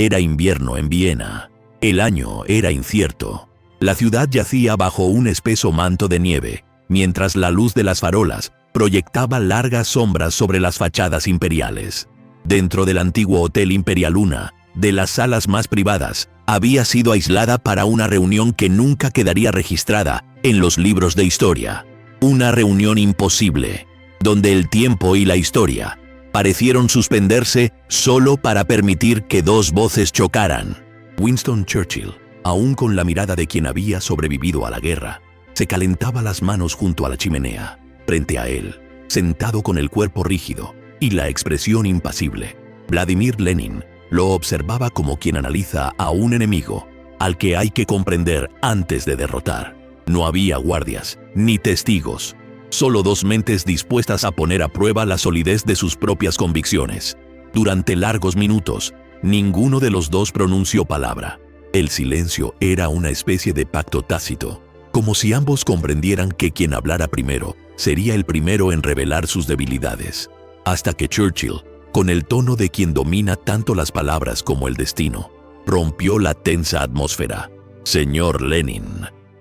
Era invierno en Viena. El año era incierto. La ciudad yacía bajo un espeso manto de nieve, mientras la luz de las farolas proyectaba largas sombras sobre las fachadas imperiales. Dentro del antiguo Hotel Imperialuna, de las salas más privadas, había sido aislada para una reunión que nunca quedaría registrada en los libros de historia. Una reunión imposible, donde el tiempo y la historia parecieron suspenderse solo para permitir que dos voces chocaran. Winston Churchill, aún con la mirada de quien había sobrevivido a la guerra, se calentaba las manos junto a la chimenea. Frente a él, sentado con el cuerpo rígido y la expresión impasible, Vladimir Lenin lo observaba como quien analiza a un enemigo al que hay que comprender antes de derrotar. No había guardias ni testigos, solo dos mentes dispuestas a poner a prueba la solidez de sus propias convicciones. Durante largos minutos, ninguno de los dos pronunció palabra. El silencio era una especie de pacto tácito, como si ambos comprendieran que quien hablara primero sería el primero en revelar sus debilidades. Hasta que Churchill, con el tono de quien domina tanto las palabras como el destino, rompió la tensa atmósfera. Señor Lenin,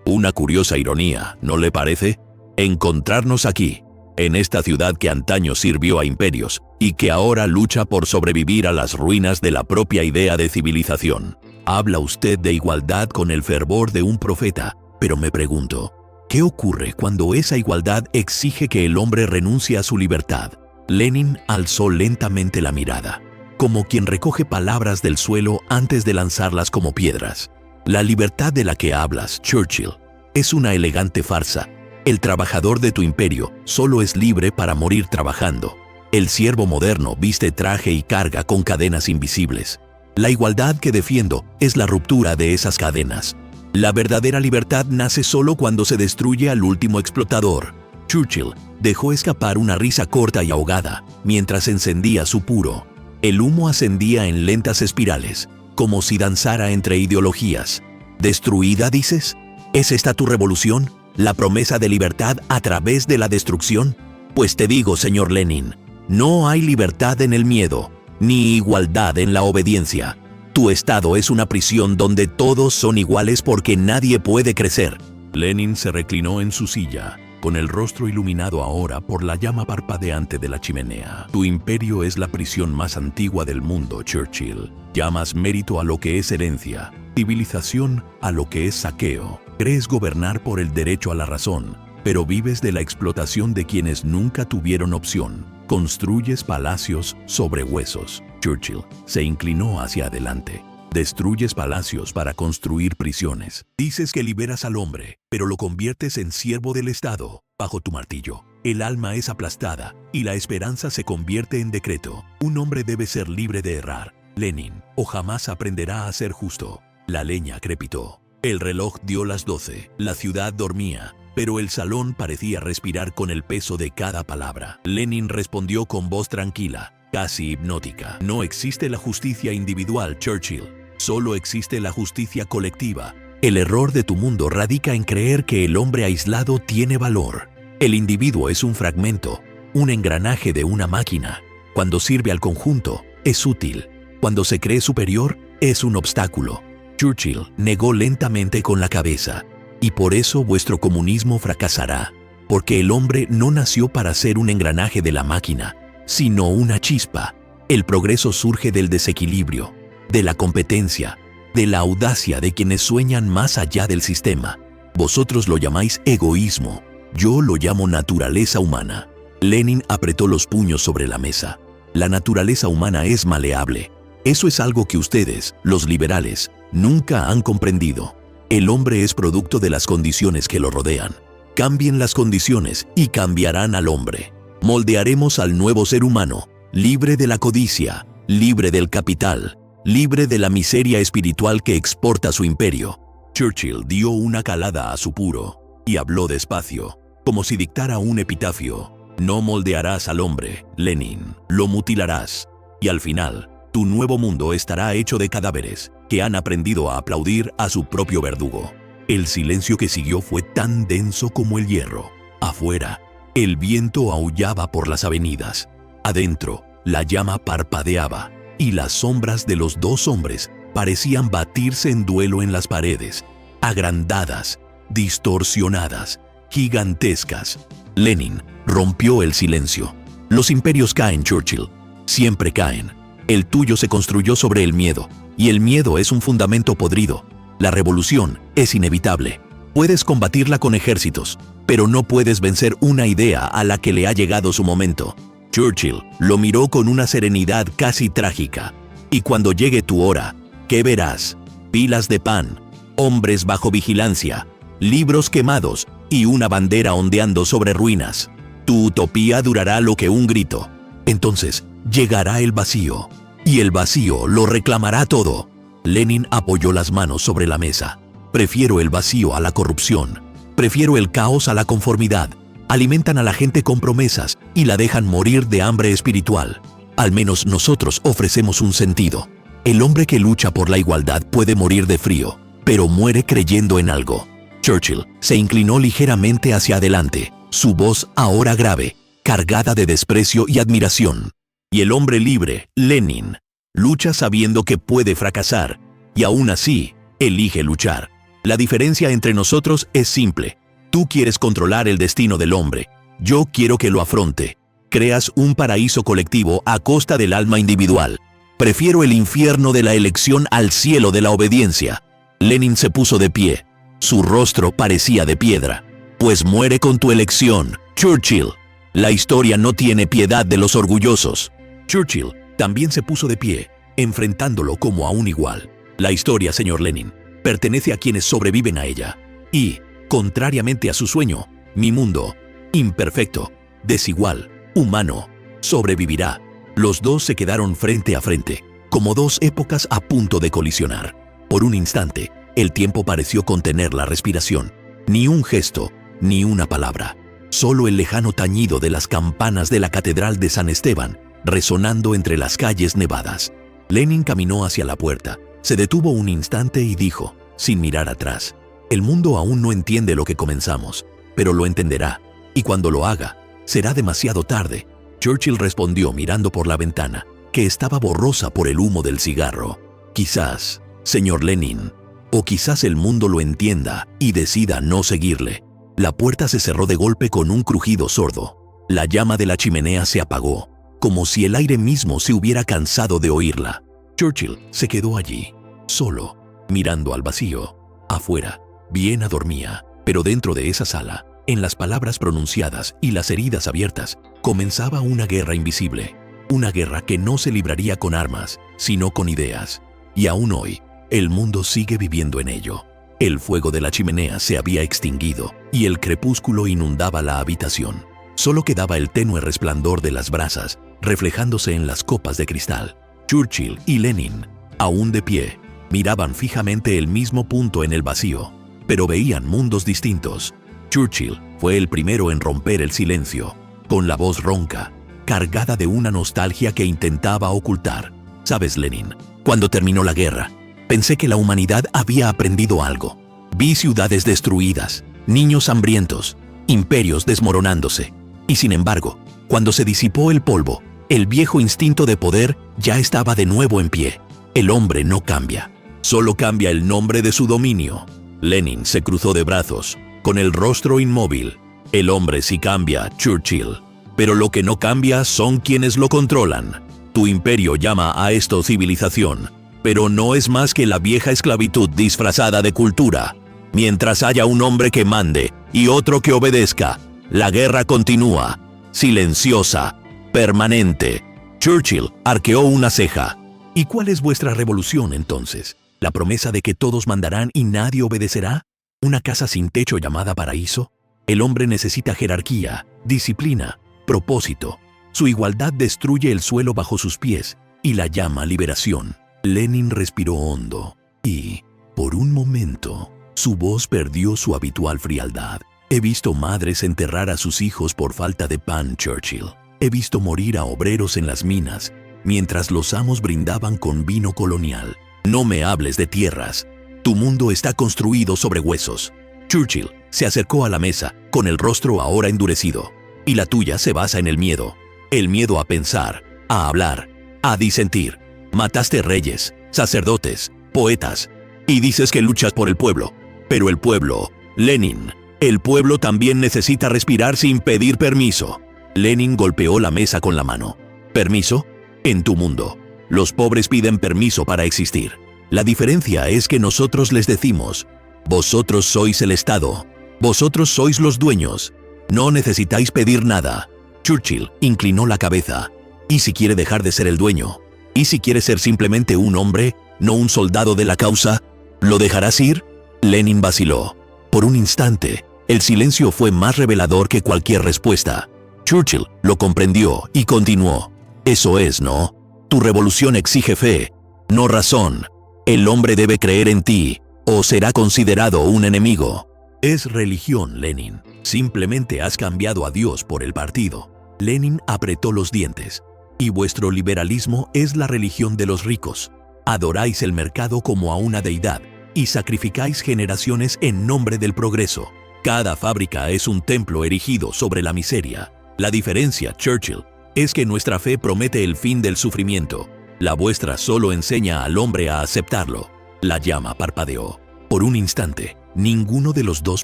una curiosa ironía, ¿no le parece? Encontrarnos aquí, en esta ciudad que antaño sirvió a imperios y que ahora lucha por sobrevivir a las ruinas de la propia idea de civilización. Habla usted de igualdad con el fervor de un profeta, pero me pregunto, ¿qué ocurre cuando esa igualdad exige que el hombre renuncie a su libertad? Lenin alzó lentamente la mirada, como quien recoge palabras del suelo antes de lanzarlas como piedras. La libertad de la que hablas, Churchill, es una elegante farsa. El trabajador de tu imperio solo es libre para morir trabajando. El siervo moderno viste traje y carga con cadenas invisibles. La igualdad que defiendo es la ruptura de esas cadenas. La verdadera libertad nace solo cuando se destruye al último explotador. Churchill dejó escapar una risa corta y ahogada mientras encendía su puro. El humo ascendía en lentas espirales, como si danzara entre ideologías. ¿Destruida, dices? ¿Es esta tu revolución? ¿La promesa de libertad a través de la destrucción? Pues te digo, señor Lenin, no hay libertad en el miedo, ni igualdad en la obediencia. Tu estado es una prisión donde todos son iguales porque nadie puede crecer. Lenin se reclinó en su silla, con el rostro iluminado ahora por la llama parpadeante de la chimenea. Tu imperio es la prisión más antigua del mundo, Churchill. Llamas mérito a lo que es herencia, civilización a lo que es saqueo. Crees gobernar por el derecho a la razón, pero vives de la explotación de quienes nunca tuvieron opción. Construyes palacios sobre huesos. Churchill se inclinó hacia adelante. Destruyes palacios para construir prisiones. Dices que liberas al hombre, pero lo conviertes en siervo del Estado. Bajo tu martillo, el alma es aplastada y la esperanza se convierte en decreto. Un hombre debe ser libre de errar, Lenin, o jamás aprenderá a ser justo. La leña crepitó. El reloj dio las 12. La ciudad dormía, pero el salón parecía respirar con el peso de cada palabra. Lenin respondió con voz tranquila, casi hipnótica. No existe la justicia individual, Churchill. Solo existe la justicia colectiva. El error de tu mundo radica en creer que el hombre aislado tiene valor. El individuo es un fragmento, un engranaje de una máquina. Cuando sirve al conjunto, es útil. Cuando se cree superior, es un obstáculo. Churchill negó lentamente con la cabeza. Y por eso vuestro comunismo fracasará. Porque el hombre no nació para ser un engranaje de la máquina, sino una chispa. El progreso surge del desequilibrio, de la competencia, de la audacia de quienes sueñan más allá del sistema. Vosotros lo llamáis egoísmo, yo lo llamo naturaleza humana. Lenin apretó los puños sobre la mesa. La naturaleza humana es maleable. Eso es algo que ustedes, los liberales, nunca han comprendido. El hombre es producto de las condiciones que lo rodean. Cambien las condiciones y cambiarán al hombre. Moldearemos al nuevo ser humano, libre de la codicia, libre del capital, libre de la miseria espiritual que exporta su imperio. Churchill dio una calada a su puro y habló despacio, como si dictara un epitafio. No moldearás al hombre, Lenin, lo mutilarás. Y al final, tu nuevo mundo estará hecho de cadáveres que han aprendido a aplaudir a su propio verdugo. El silencio que siguió fue tan denso como el hierro. Afuera, el viento aullaba por las avenidas. Adentro, la llama parpadeaba. y las sombras de los dos hombres parecían batirse en duelo en las paredes, agrandadas, distorsionadas, gigantescas. Lenin rompió el silencio. Los imperios caen, Churchill. Siempre caen. El tuyo se construyó sobre el miedo, y el miedo es un fundamento podrido. La revolución es inevitable. Puedes combatirla con ejércitos, pero no puedes vencer una idea a la que le ha llegado su momento. Churchill lo miró con una serenidad casi trágica. Y cuando llegue tu hora, ¿qué verás? Pilas de pan, hombres bajo vigilancia, libros quemados y una bandera ondeando sobre ruinas. Tu utopía durará lo que un grito. Entonces llegará el vacío, y el vacío lo reclamará todo. Lenin apoyó las manos sobre la mesa. Prefiero el vacío a la corrupción. Prefiero el caos a la conformidad. Alimentan a la gente con promesas y la dejan morir de hambre espiritual. Al menos nosotros ofrecemos un sentido. El hombre que lucha por la igualdad puede morir de frío, pero muere creyendo en algo. Churchill se inclinó ligeramente hacia adelante, su voz ahora grave, cargada de desprecio y admiración. Y el hombre libre, Lenin, lucha sabiendo que puede fracasar, y aún así, elige luchar. La diferencia entre nosotros es simple. Tú quieres controlar el destino del hombre. Yo quiero que lo afronte. Creas un paraíso colectivo a costa del alma individual. Prefiero el infierno de la elección al cielo de la obediencia. Lenin se puso de pie. Su rostro parecía de piedra. Pues muere con tu elección, Churchill. La historia no tiene piedad de los orgullosos. Churchill también se puso de pie, enfrentándolo como a un igual. La historia, señor Lenin, pertenece a quienes sobreviven a ella. Y, contrariamente a su sueño, mi mundo, imperfecto, desigual, humano, sobrevivirá. Los dos se quedaron frente a frente, como dos épocas a punto de colisionar. Por un instante, el tiempo pareció contener la respiración. Ni un gesto, ni una palabra. Solo el lejano tañido de las campanas de la Catedral de San Esteban, resonando entre las calles nevadas. Lenin caminó hacia la puerta, se detuvo un instante y dijo, sin mirar atrás: el mundo aún no entiende lo que comenzamos, pero lo entenderá, y cuando lo haga, será demasiado tarde. Churchill respondió mirando por la ventana, que estaba borrosa por el humo del cigarro. Quizás, señor Lenin, o quizás el mundo lo entienda y decida no seguirle. La puerta se cerró de golpe con un crujido sordo. La llama de la chimenea se apagó, como si el aire mismo se hubiera cansado de oírla. Churchill se quedó allí, solo, mirando al vacío. Afuera, Viena dormía, pero dentro de esa sala, en las palabras pronunciadas y las heridas abiertas, comenzaba una guerra invisible. Una guerra que no se libraría con armas, sino con ideas. Y aún hoy, el mundo sigue viviendo en ello. El fuego de la chimenea se había extinguido y el crepúsculo inundaba la habitación. Solo quedaba el tenue resplandor de las brasas, reflejándose en las copas de cristal. Churchill y Lenin, aún de pie, miraban fijamente el mismo punto en el vacío, pero veían mundos distintos. Churchill fue el primero en romper el silencio, con la voz ronca, cargada de una nostalgia que intentaba ocultar. ¿Sabes, Lenin? Cuando terminó la guerra, pensé que la humanidad había aprendido algo. Vi ciudades destruidas, niños hambrientos, imperios desmoronándose. Y sin embargo, cuando se disipó el polvo, el viejo instinto de poder ya estaba de nuevo en pie. El hombre no cambia, solo cambia el nombre de su dominio. Lenin se cruzó de brazos, con el rostro inmóvil. El hombre sí cambia, Churchill, pero lo que no cambia son quienes lo controlan. Tu imperio llama a esto civilización, pero no es más que la vieja esclavitud disfrazada de cultura. Mientras haya un hombre que mande y otro que obedezca, la guerra continúa, silenciosa, permanente. Churchill arqueó una ceja. ¿Y cuál es vuestra revolución entonces? ¿La promesa de que todos mandarán y nadie obedecerá? ¿Una casa sin techo llamada paraíso? El hombre necesita jerarquía, disciplina, propósito. Su igualdad destruye el suelo bajo sus pies y la llama liberación. Lenin respiró hondo y, por un momento, su voz perdió su habitual frialdad. He visto madres enterrar a sus hijos por falta de pan, Churchill. He visto morir a obreros en las minas, mientras los amos brindaban con vino colonial. No me hables de tierras. Tu mundo está construido sobre huesos. Churchill se acercó a la mesa, con el rostro ahora endurecido. Y la tuya se basa en el miedo. El miedo a pensar, a hablar, a disentir. Mataste reyes, sacerdotes, poetas, y dices que luchas por el pueblo. Pero el pueblo, Lenin, el pueblo también necesita respirar sin pedir permiso. Lenin golpeó la mesa con la mano. ¿Permiso? En tu mundo, los pobres piden permiso para existir. La diferencia es que nosotros les decimos, vosotros sois el Estado, vosotros sois los dueños, no necesitáis pedir nada. Churchill inclinó la cabeza. ¿Y si quiere dejar de ser el dueño? ¿Y si quiere ser simplemente un hombre, no un soldado de la causa? ¿Lo dejarás ir? Lenin vaciló. Por un instante, el silencio fue más revelador que cualquier respuesta. Churchill lo comprendió y continuó. Eso es, ¿no? Tu revolución exige fe, no razón. El hombre debe creer en ti, o será considerado un enemigo. Es religión, Lenin. Simplemente has cambiado a Dios por el partido. Lenin apretó los dientes. Y vuestro liberalismo es la religión de los ricos. Adoráis el mercado como a una deidad y sacrificáis generaciones en nombre del progreso. Cada fábrica es un templo erigido sobre la miseria. La diferencia, Churchill, es que nuestra fe promete el fin del sufrimiento. La vuestra solo enseña al hombre a aceptarlo. La llama parpadeó. Por un instante, ninguno de los dos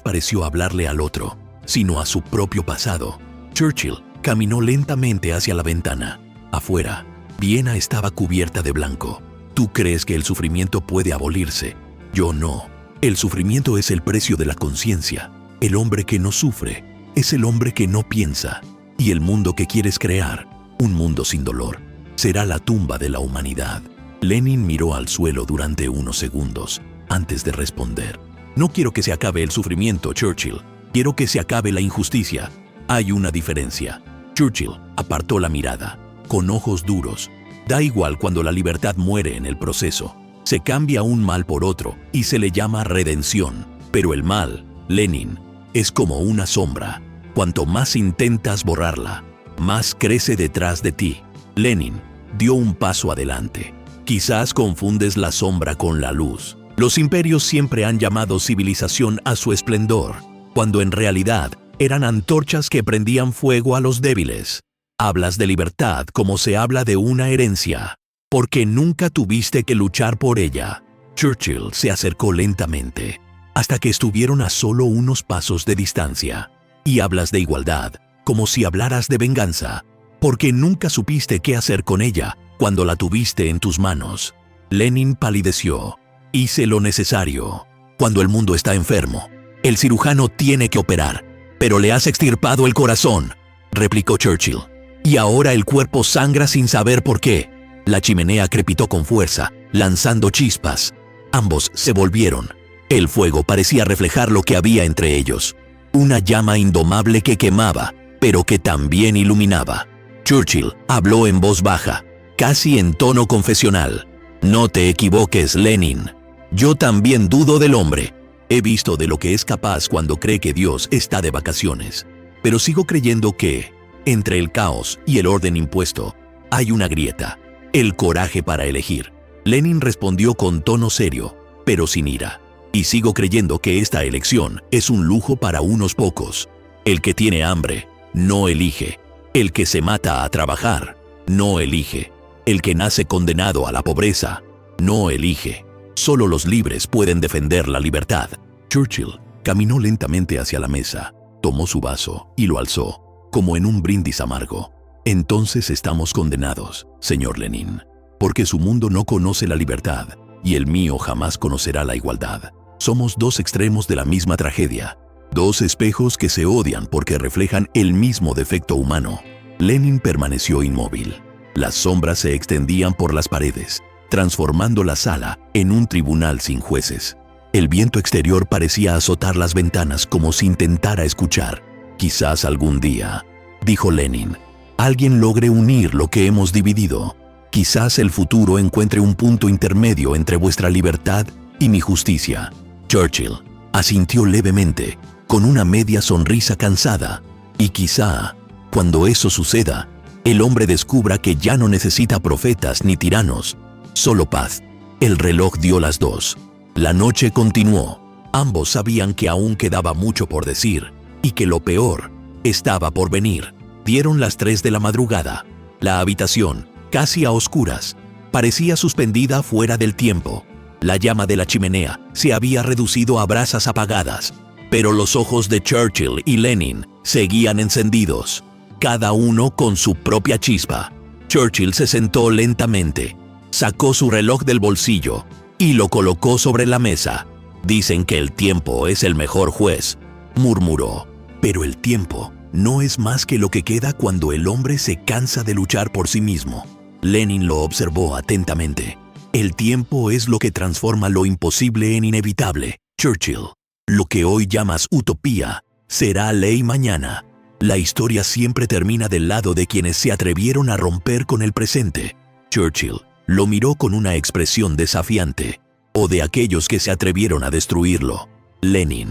pareció hablarle al otro, sino a su propio pasado. Churchill caminó lentamente hacia la ventana. Afuera, Viena estaba cubierta de blanco. Tú crees que el sufrimiento puede abolirse. Yo no. El sufrimiento es el precio de la conciencia. El hombre que no sufre es el hombre que no piensa. Y el mundo que quieres crear, un mundo sin dolor, será la tumba de la humanidad. Lenin miró al suelo durante unos segundos antes de responder. No quiero que se acabe el sufrimiento, Churchill. Quiero que se acabe la injusticia. Hay una diferencia. Churchill apartó la mirada, con ojos duros. Da igual cuando la libertad muere en el proceso. Se cambia un mal por otro y se le llama redención. Pero el mal, Lenin, es como una sombra. Cuanto más intentas borrarla, más crece detrás de ti. Lenin dio un paso adelante. Quizás confundes la sombra con la luz. Los imperios siempre han llamado civilización a su esplendor, cuando en realidad eran antorchas que prendían fuego a los débiles. Hablas de libertad como se habla de una herencia, porque nunca tuviste que luchar por ella. Churchill se acercó lentamente, hasta que estuvieron a solo unos pasos de distancia. Y hablas de igualdad, como si hablaras de venganza, porque nunca supiste qué hacer con ella cuando la tuviste en tus manos. Lenin palideció. Hice lo necesario. Cuando el mundo está enfermo, el cirujano tiene que operar, pero le has extirpado el corazón, replicó Churchill. Y ahora el cuerpo sangra sin saber por qué. La chimenea crepitó con fuerza, lanzando chispas. Ambos se volvieron. El fuego parecía reflejar lo que había entre ellos. Una llama indomable que quemaba, pero que también iluminaba. Churchill habló en voz baja, casi en tono confesional. No te equivoques, Lenin. Yo también dudo del hombre. He visto de lo que es capaz cuando cree que Dios está de vacaciones. Pero sigo creyendo que, entre el caos y el orden impuesto, hay una grieta. El coraje para elegir. Lenin respondió con tono serio, pero sin ira. Y sigo creyendo que esta elección es un lujo para unos pocos. El que tiene hambre, no elige. El que se mata a trabajar, no elige. El que nace condenado a la pobreza, no elige. Solo los libres pueden defender la libertad. Churchill caminó lentamente hacia la mesa, tomó su vaso y lo alzó, como en un brindis amargo. Entonces estamos condenados, señor Lenin, porque su mundo no conoce la libertad y el mío jamás conocerá la igualdad. Somos dos extremos de la misma tragedia, dos espejos que se odian porque reflejan el mismo defecto humano. Lenin permaneció inmóvil. Las sombras se extendían por las paredes, transformando la sala en un tribunal sin jueces. El viento exterior parecía azotar las ventanas como si intentara escuchar. Quizás algún día, dijo Lenin, alguien logre unir lo que hemos dividido. Quizás el futuro encuentre un punto intermedio entre vuestra libertad y mi justicia. Churchill asintió levemente, con una media sonrisa cansada. Y quizá, cuando eso suceda, el hombre descubra que ya no necesita profetas ni tiranos, solo paz. El reloj dio las 2. La noche continuó. Ambos sabían que aún quedaba mucho por decir, y que lo peor estaba por venir. Dieron las 3 de la madrugada. La habitación, casi a oscuras, parecía suspendida fuera del tiempo. La llama de la chimenea se había reducido a brasas apagadas, pero los ojos de Churchill y Lenin seguían encendidos, cada uno con su propia chispa. Churchill se sentó lentamente, sacó su reloj del bolsillo y lo colocó sobre la mesa. «Dicen que el tiempo es el mejor juez», murmuró. «Pero el tiempo no es más que lo que queda cuando el hombre se cansa de luchar por sí mismo». Lenin lo observó atentamente. «El tiempo es lo que transforma lo imposible en inevitable, Churchill. Lo que hoy llamas utopía será ley mañana. La historia siempre termina del lado de quienes se atrevieron a romper con el presente». Churchill lo miró con una expresión desafiante. «O de aquellos que se atrevieron a destruirlo». Lenin: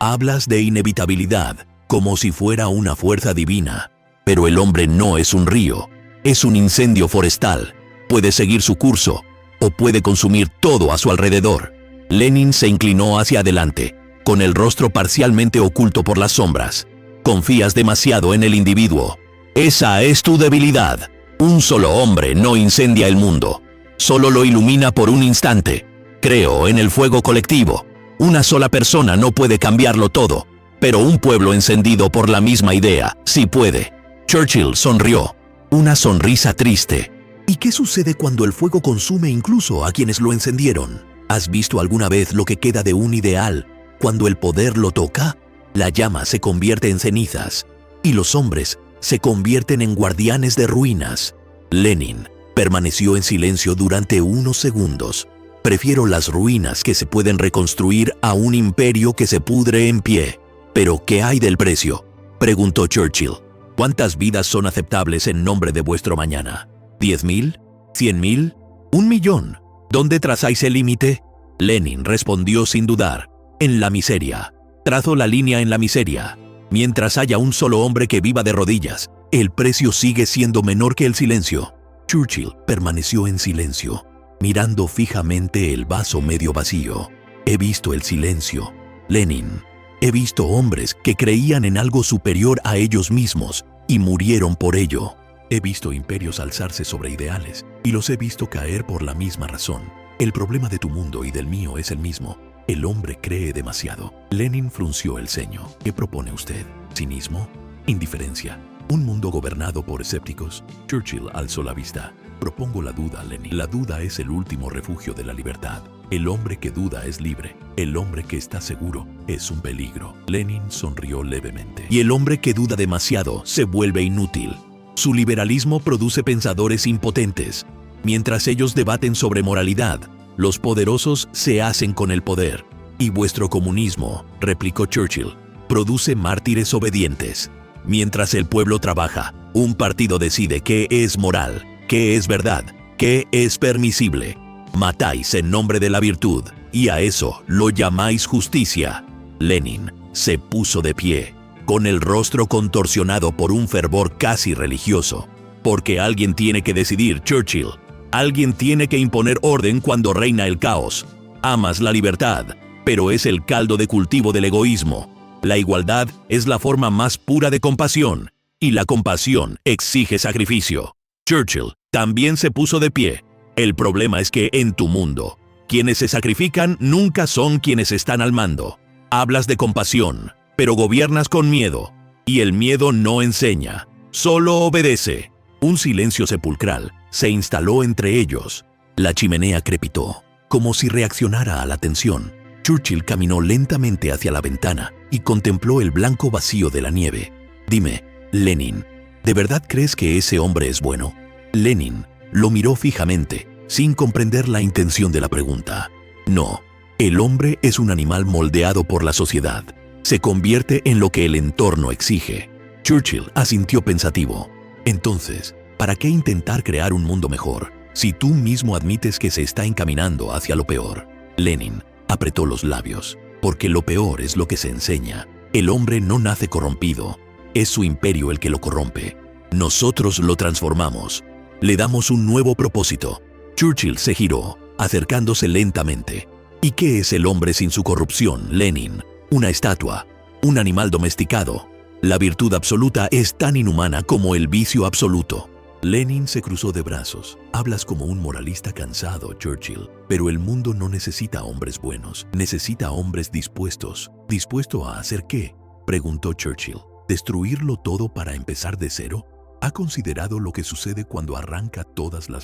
«Hablas de inevitabilidad como si fuera una fuerza divina. Pero el hombre no es un río, es un incendio forestal. Puede seguir su curso o puede consumir todo a su alrededor». Lenin se inclinó hacia adelante, con el rostro parcialmente oculto por las sombras. «Confías demasiado en el individuo. Esa es tu debilidad. Un solo hombre no incendia el mundo, solo lo ilumina por un instante. Creo en el fuego colectivo. Una sola persona no puede cambiarlo todo, pero un pueblo encendido por la misma idea sí puede». Churchill sonrió, una sonrisa triste. «¿Y qué sucede cuando el fuego consume incluso a quienes lo encendieron? ¿Has visto alguna vez lo que queda de un ideal cuando el poder lo toca? La llama se convierte en cenizas y los hombres se convierten en guardianes de ruinas». Lenin permaneció en silencio durante unos segundos. «Prefiero las ruinas que se pueden reconstruir a un imperio que se pudre en pie». «¿Pero qué hay del precio?», preguntó Churchill. «¿Cuántas vidas son aceptables en nombre de vuestro mañana? ¿10.000? ¿100.000? ¿1.000.000? ¿Dónde trazáis el límite?». Lenin respondió sin dudar: «En la miseria. Trazo la línea en la miseria. Mientras haya un solo hombre que viva de rodillas, el precio sigue siendo menor que el silencio». Churchill permaneció en silencio, mirando fijamente el vaso medio vacío. «He visto el silencio, Lenin. He visto hombres que creían en algo superior a ellos mismos y murieron por ello. He visto imperios alzarse sobre ideales y los he visto caer por la misma razón. El problema de tu mundo y del mío es el mismo. El hombre cree demasiado». Lenin frunció el ceño. «¿Qué propone usted? ¿Cinismo? ¿Indiferencia? ¿Un mundo gobernado por escépticos?». Churchill alzó la vista. «Propongo la duda, Lenin. La duda es el último refugio de la libertad. El hombre que duda es libre. El hombre que está seguro es un peligro». Lenin sonrió levemente. «Y el hombre que duda demasiado se vuelve inútil. Su liberalismo produce pensadores impotentes. Mientras ellos debaten sobre moralidad, los poderosos se hacen con el poder. Y vuestro comunismo», replicó Churchill, «produce mártires obedientes. Mientras el pueblo trabaja, un partido decide qué es moral, qué es verdad, qué es permisible. Matáis en nombre de la virtud, y a eso lo llamáis justicia». Lenin se puso de pie, con el rostro contorsionado por un fervor casi religioso. «Porque alguien tiene que decidir, Churchill. Alguien tiene que imponer orden cuando reina el caos. Amas la libertad, pero es el caldo de cultivo del egoísmo. La igualdad es la forma más pura de compasión, y la compasión exige sacrificio». Churchill también se puso de pie. «El problema es que en tu mundo, quienes se sacrifican nunca son quienes están al mando. Hablas de compasión, pero gobiernas con miedo, y el miedo no enseña, solo obedece». Un silencio sepulcral se instaló entre ellos. La chimenea crepitó, como si reaccionara a la tensión. Churchill caminó lentamente hacia la ventana y contempló el blanco vacío de la nieve. «Dime, Lenin, ¿de verdad crees que ese hombre es bueno?». Lenin lo miró fijamente, sin comprender la intención de la pregunta. «No, el hombre es un animal moldeado por la sociedad. Se convierte en lo que el entorno exige». Churchill asintió pensativo. «Entonces, ¿para qué intentar crear un mundo mejor si tú mismo admites que se está encaminando hacia lo peor?». Lenin apretó los labios. «Porque lo peor es lo que se enseña. El hombre no nace corrompido. Es su imperio el que lo corrompe. Nosotros lo transformamos. Le damos un nuevo propósito». Churchill se giró, acercándose lentamente. «¿Y qué es el hombre sin su corrupción, Lenin? Una estatua, un animal domesticado. La virtud absoluta es tan inhumana como el vicio absoluto». Lenin se cruzó de brazos. Hablas como un moralista cansado, Churchill. Pero el mundo no necesita hombres buenos. Necesita hombres dispuestos. ¿Dispuesto a hacer qué?, preguntó Churchill. ¿Destruirlo todo para empezar de cero? ¿Ha considerado lo que sucede cuando arranca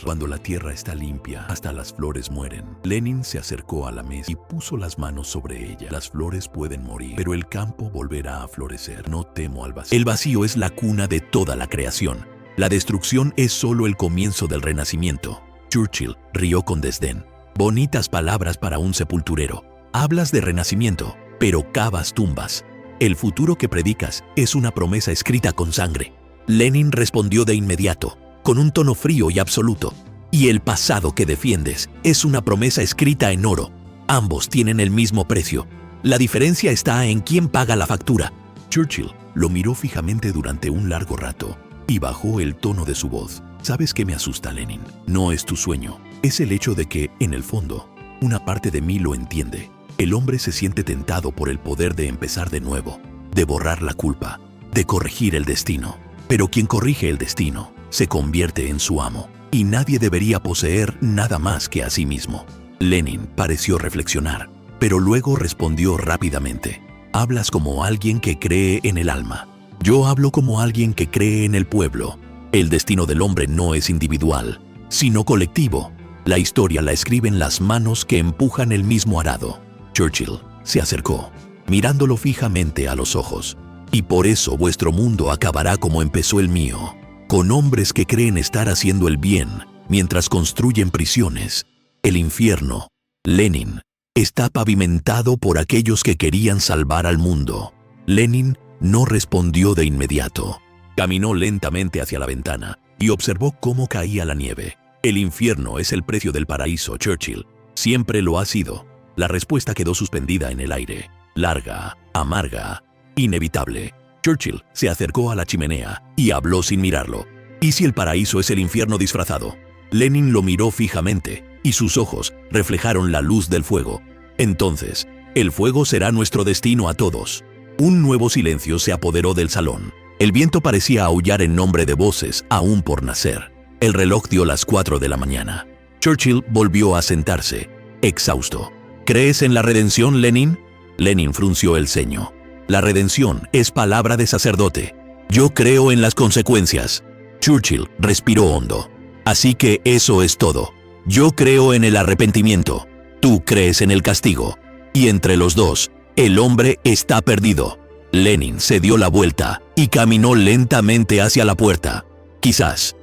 cuando la tierra está limpia, hasta las flores mueren? Lenin se acercó a la mesa y puso las manos sobre ella. Las flores pueden morir, pero el campo volverá a florecer. No temo al vacío. El vacío es la cuna de toda la creación. La destrucción es solo el comienzo del renacimiento. Churchill rió con desdén. Bonitas palabras para un sepulturero. Hablas de renacimiento, pero cavas tumbas. El futuro que predicas es una promesa escrita con sangre. Lenin respondió de inmediato, con un tono frío y absoluto. Y el pasado que defiendes es una promesa escrita en oro. Ambos tienen el mismo precio. La diferencia está en quién paga la factura. Churchill lo miró fijamente durante un largo rato y bajó el tono de su voz. ¿Sabes qué me asusta, Lenin? No es tu sueño. Es el hecho de que, en el fondo, una parte de mí lo entiende. El hombre se siente tentado por el poder de empezar de nuevo, de borrar la culpa, de corregir el destino. Pero quien corrige el destino se convierte en su amo, y nadie debería poseer nada más que a sí mismo. Lenin pareció reflexionar, pero luego respondió rápidamente. Hablas como alguien que cree en el alma. Yo hablo como alguien que cree en el pueblo. El destino del hombre no es individual, sino colectivo. La historia la escriben las manos que empujan el mismo arado. Churchill se acercó, mirándolo fijamente a los ojos. Y por eso vuestro mundo acabará como empezó el mío, con hombres que creen estar haciendo el bien mientras construyen prisiones. El infierno, Lenin, está pavimentado por aquellos que querían salvar al mundo. Lenin no respondió de inmediato. Caminó lentamente hacia la ventana y observó cómo caía la nieve. El infierno es el precio del paraíso, Churchill. Siempre lo ha sido. La respuesta quedó suspendida en el aire, larga, amarga, inevitable. Churchill se acercó a la chimenea y habló sin mirarlo. ¿Y si el paraíso es el infierno disfrazado? Lenin lo miró fijamente y sus ojos reflejaron la luz del fuego. Entonces, el fuego será nuestro destino a todos. Un nuevo silencio se apoderó del salón. El viento parecía aullar en nombre de voces aún por nacer. El reloj dio las 4 de la mañana. Churchill volvió a sentarse, exhausto. ¿Crees en la redención, Lenin? Lenin frunció el ceño. La redención es palabra de sacerdote. Yo creo en las consecuencias. Churchill respiró hondo. Así que eso es todo. Yo creo en el arrepentimiento. Tú crees en el castigo. Y entre los dos, el hombre está perdido. Lenin se dio la vuelta y caminó lentamente hacia la puerta. Quizás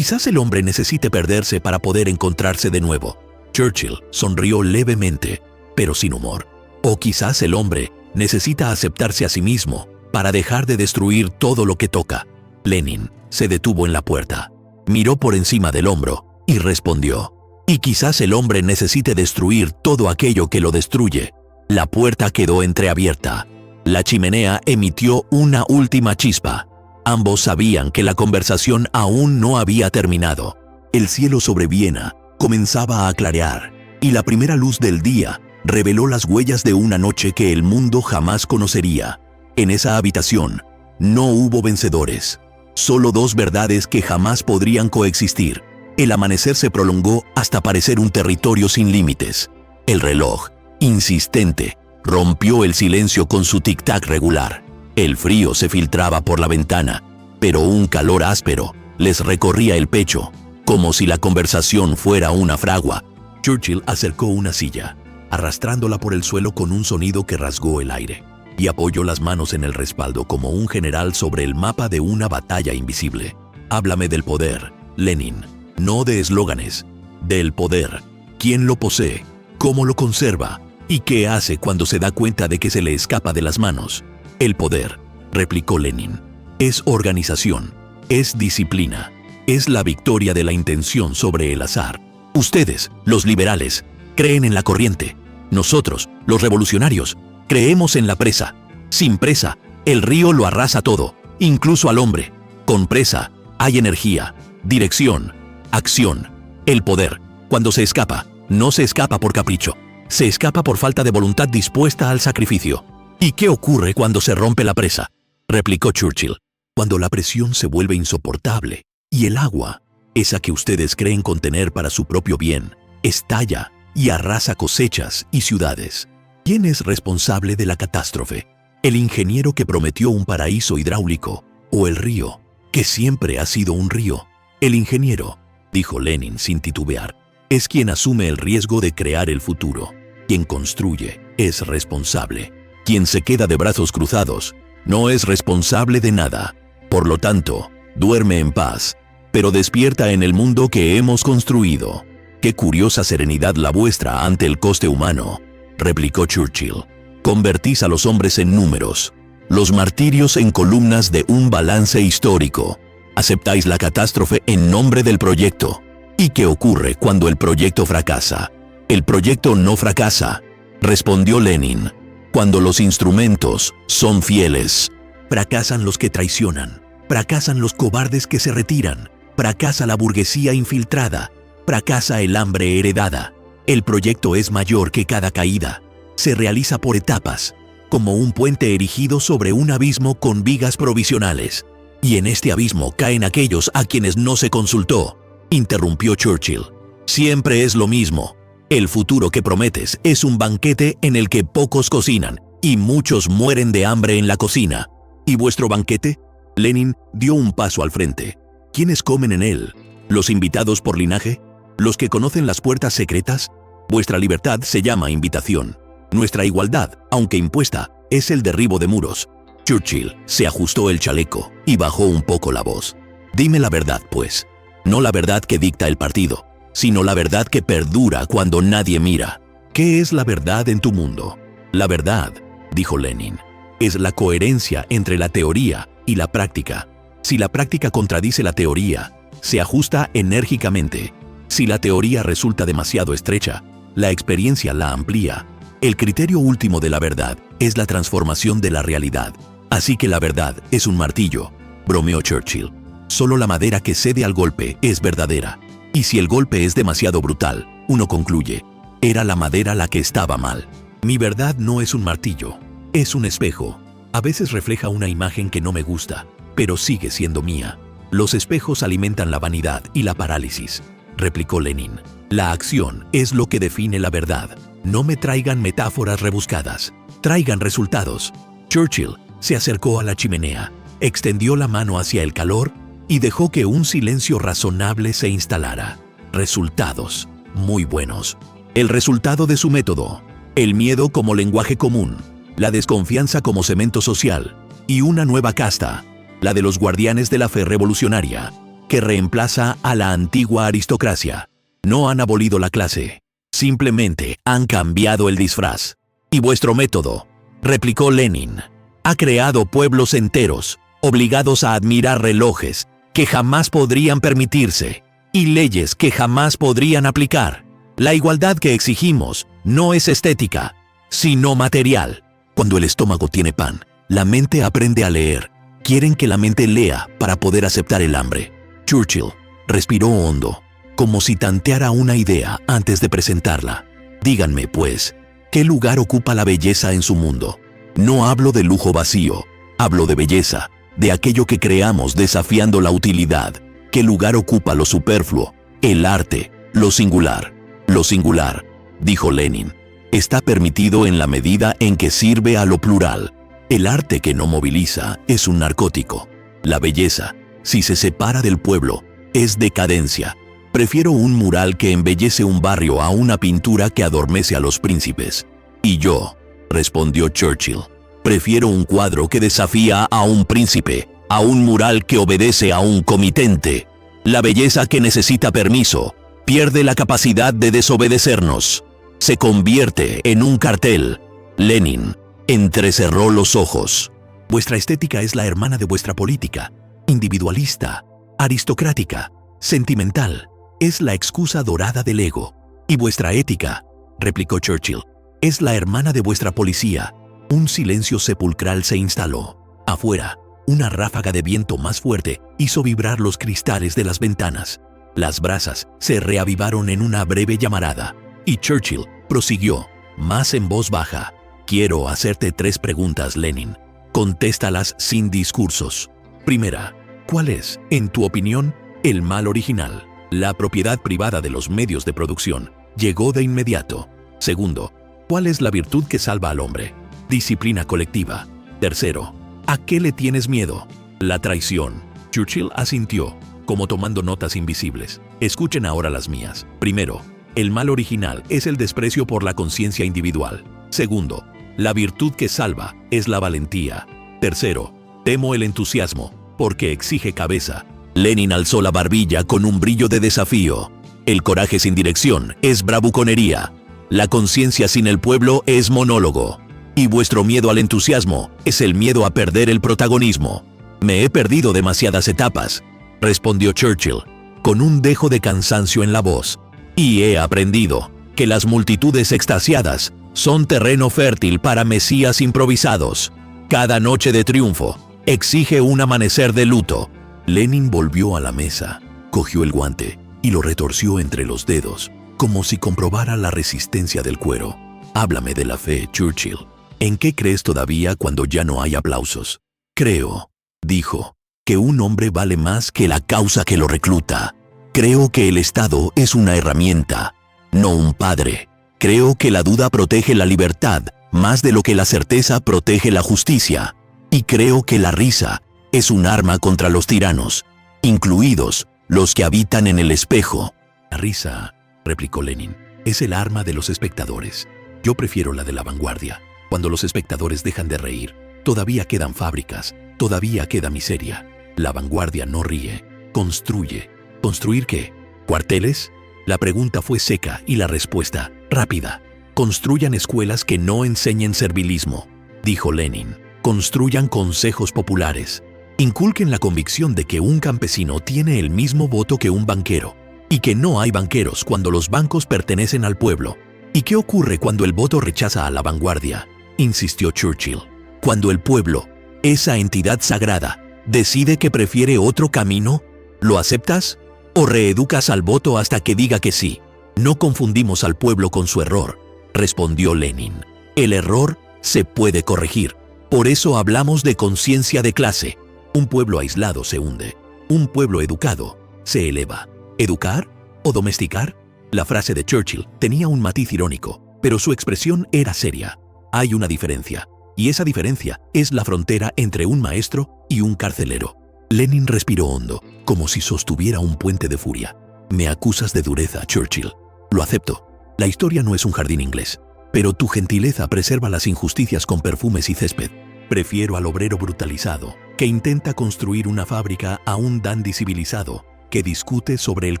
el hombre necesite perderse para poder encontrarse de nuevo. Churchill sonrió levemente, pero sin humor. O quizás el hombre necesita aceptarse a sí mismo para dejar de destruir todo lo que toca. Lenin se detuvo en la puerta, miró por encima del hombro y respondió. Y quizás el hombre necesite destruir todo aquello que lo destruye. La puerta quedó entreabierta. La chimenea emitió una última chispa. Ambos sabían que la conversación aún no había terminado. El cielo sobre Viena comenzaba a clarear y la primera luz del día reveló las huellas de una noche que el mundo jamás conocería. En esa habitación no hubo vencedores, solo dos verdades que jamás podrían coexistir. El amanecer se prolongó hasta parecer un territorio sin límites. El reloj, insistente, rompió el silencio con su tic-tac regular. El frío se filtraba por la ventana, pero un calor áspero les recorría el pecho, como si la conversación fuera una fragua. Churchill acercó una silla, arrastrándola por el suelo con un sonido que rasgó el aire, y apoyó las manos en el respaldo como un general sobre el mapa de una batalla invisible. Háblame del poder, Lenin, no de eslóganes, del poder. ¿Quién lo posee? ¿Cómo lo conserva? ¿Y qué hace cuando se da cuenta de que se le escapa de las manos? El poder, replicó Lenin, es organización, es disciplina, es la victoria de la intención sobre el azar. Ustedes, los liberales, creen en la corriente. Nosotros, los revolucionarios, creemos en la presa. Sin presa, el río lo arrasa todo, incluso al hombre. Con presa, hay energía, dirección, acción. El poder, cuando se escapa, no se escapa por capricho. Se escapa por falta de voluntad dispuesta al sacrificio. ¿Y qué ocurre cuando se rompe la presa?, replicó Churchill. Cuando la presión se vuelve insoportable Y el agua, esa que ustedes creen contener para su propio bien, estalla y arrasa cosechas y ciudades. ¿Quién es responsable de la catástrofe? ¿El ingeniero que prometió un paraíso hidráulico o el río, que siempre ha sido un río? El ingeniero, dijo Lenin sin titubear, es quien asume el riesgo de crear el futuro. Quien construye es responsable. Quien se queda de brazos cruzados no es responsable de nada. Por lo tanto, duerme en paz, pero despierta en el mundo que hemos construido. ¡Qué curiosa serenidad la vuestra ante el coste humano!, replicó Churchill. Convertís a los hombres en números, los martirios en columnas de un balance histórico. Aceptáis la catástrofe en nombre del proyecto. ¿Y qué ocurre cuando el proyecto fracasa? El proyecto no fracasa, respondió Lenin. Cuando los instrumentos son fieles. Fracasan los que traicionan, fracasan los cobardes que se retiran, fracasa la burguesía infiltrada, fracasa el hambre heredada. El proyecto es mayor que cada caída. Se realiza por etapas, como un puente erigido sobre un abismo con vigas provisionales. Y en este abismo caen aquellos a quienes no se consultó, interrumpió Churchill. Siempre es lo mismo. El futuro que prometes es un banquete en el que pocos cocinan y muchos mueren de hambre en la cocina. ¿Y vuestro banquete? Lenin dio un paso al frente. ¿Quiénes comen en él? ¿Los invitados por linaje? ¿Los que conocen las puertas secretas? Vuestra libertad se llama invitación. Nuestra igualdad, aunque impuesta, es el derribo de muros. Churchill se ajustó el chaleco y bajó un poco la voz. Dime la verdad, pues. No la verdad que dicta el partido, sino la verdad que perdura cuando nadie mira. ¿Qué es la verdad en tu mundo? La verdad, dijo Lenin, es la coherencia entre la teoría y la práctica. Si la práctica contradice la teoría, se ajusta enérgicamente. Si la teoría resulta demasiado estrecha, la experiencia la amplía. El criterio último de la verdad es la transformación de la realidad. Así que la verdad es un martillo, bromeó Churchill. Solo la madera que cede al golpe es verdadera. Y si el golpe es demasiado brutal, uno concluye, era la madera la que estaba mal. Mi verdad no es un martillo, es un espejo. A veces refleja una imagen que no me gusta, pero sigue siendo mía. Los espejos alimentan la vanidad y la parálisis, replicó Lenin. La acción es lo que define la verdad. No me traigan metáforas rebuscadas, traigan resultados. Churchill se acercó a la chimenea, extendió la mano hacia el calor y dejó que un silencio razonable se instalara. Resultados, muy buenos. El resultado de su método, el miedo como lenguaje común, la desconfianza como cemento social y una nueva casta, la de los guardianes de la fe revolucionaria, que reemplaza a la antigua aristocracia. No han abolido la clase, simplemente han cambiado el disfraz. Y vuestro método, replicó Lenin, ha creado pueblos enteros, obligados a admirar relojes que jamás podrían permitirse y leyes que jamás podrían aplicar. La igualdad que exigimos no es estética, sino material. Cuando el estómago tiene pan, la mente aprende a leer. Quieren que la mente lea para poder aceptar el hambre. Churchill respiró hondo, como si tanteara una idea antes de presentarla. Díganme, pues, ¿qué lugar ocupa la belleza en su mundo? No hablo de lujo vacío, hablo de belleza, de aquello que creamos desafiando la utilidad. ¿Qué lugar ocupa lo superfluo, el arte, lo singular? Lo singular, dijo Lenin, está permitido en la medida en que sirve a lo plural. El arte que no moviliza es un narcótico. La belleza, si se separa del pueblo, es decadencia. Prefiero un mural que embellece un barrio a una pintura que adormece a los príncipes. Y yo, respondió Churchill, prefiero un cuadro que desafía a un príncipe, a un mural que obedece a un comitente. La belleza que necesita permiso pierde la capacidad de desobedecernos. Se convierte en un cartel. Lenin entrecerró los ojos. Vuestra estética es la hermana de vuestra política, individualista, aristocrática, sentimental. Es la excusa dorada del ego. Y vuestra ética, replicó Churchill, es la hermana de vuestra policía. Un silencio sepulcral se instaló. Afuera, una ráfaga de viento más fuerte hizo vibrar los cristales de las ventanas. Las brasas se reavivaron en una breve llamarada. Y Churchill prosiguió, más en voz baja. Quiero hacerte 3 preguntas, Lenin. Contéstalas sin discursos. Primera, ¿cuál es, en tu opinión, El mal original, la propiedad privada de los medios de producción, llegó de inmediato. Segundo, ¿cuál es la virtud que salva al hombre? Disciplina colectiva. Tercero, ¿a qué le tienes miedo? La traición. Churchill asintió, como tomando notas invisibles. Escuchen ahora las mías. Primero, el mal original es el desprecio por la conciencia individual. Segundo, la virtud que salva es la valentía. Tercero, temo el entusiasmo, porque exige cabeza. Lenin alzó la barbilla con un brillo de desafío. El coraje sin dirección es bravuconería. La conciencia sin el pueblo es monólogo. Y vuestro miedo al entusiasmo es el miedo a perder el protagonismo. Me he perdido demasiadas etapas, respondió Churchill, con un dejo de cansancio en la voz. Y he aprendido que las multitudes extasiadas son terreno fértil para mesías improvisados. Cada noche de triunfo exige un amanecer de luto. Lenin volvió a la mesa, cogió el guante y lo retorció entre los dedos, como si comprobara la resistencia del cuero. Háblame de la fe, Churchill. ¿En qué crees todavía cuando ya no hay aplausos? Creo, dijo, que un hombre vale más que la causa que lo recluta. Creo que el Estado es una herramienta, no un padre. Creo que la duda protege la libertad más de lo que la certeza protege la justicia. Y creo que la risa es un arma contra los tiranos, incluidos los que habitan en el espejo. La risa, replicó Lenin, es el arma de los espectadores. Yo prefiero la de la vanguardia. Cuando los espectadores dejan de reír, todavía quedan fábricas, todavía queda miseria. La vanguardia no ríe, construye. ¿Construir qué? ¿Cuarteles? La pregunta fue seca y la respuesta rápida. Construyan escuelas que no enseñen servilismo, dijo Lenin. Construyan consejos populares. Inculquen la convicción de que un campesino tiene el mismo voto que un banquero y que no hay banqueros cuando los bancos pertenecen al pueblo. ¿Y qué ocurre cuando el voto rechaza a la vanguardia?, insistió Churchill. Cuando el pueblo, esa entidad sagrada, decide que prefiere otro camino, ¿lo aceptas? ¿O reeducas al voto hasta que diga que sí? No confundimos al pueblo con su error, respondió Lenin. El error se puede corregir. Por eso hablamos de conciencia de clase. Un pueblo aislado se hunde. Un pueblo educado se eleva. ¿Educar o domesticar? La frase de Churchill tenía un matiz irónico, pero su expresión era seria. Hay una diferencia, y esa diferencia es la frontera entre un maestro y un carcelero. Lenin respiró hondo, como si sostuviera un puente de furia. Me acusas de dureza, Churchill. Lo acepto. La historia no es un jardín inglés, pero tu gentileza preserva las injusticias con perfumes y césped. Prefiero al obrero brutalizado, que intenta construir una fábrica, a un dandy civilizado, que discute sobre el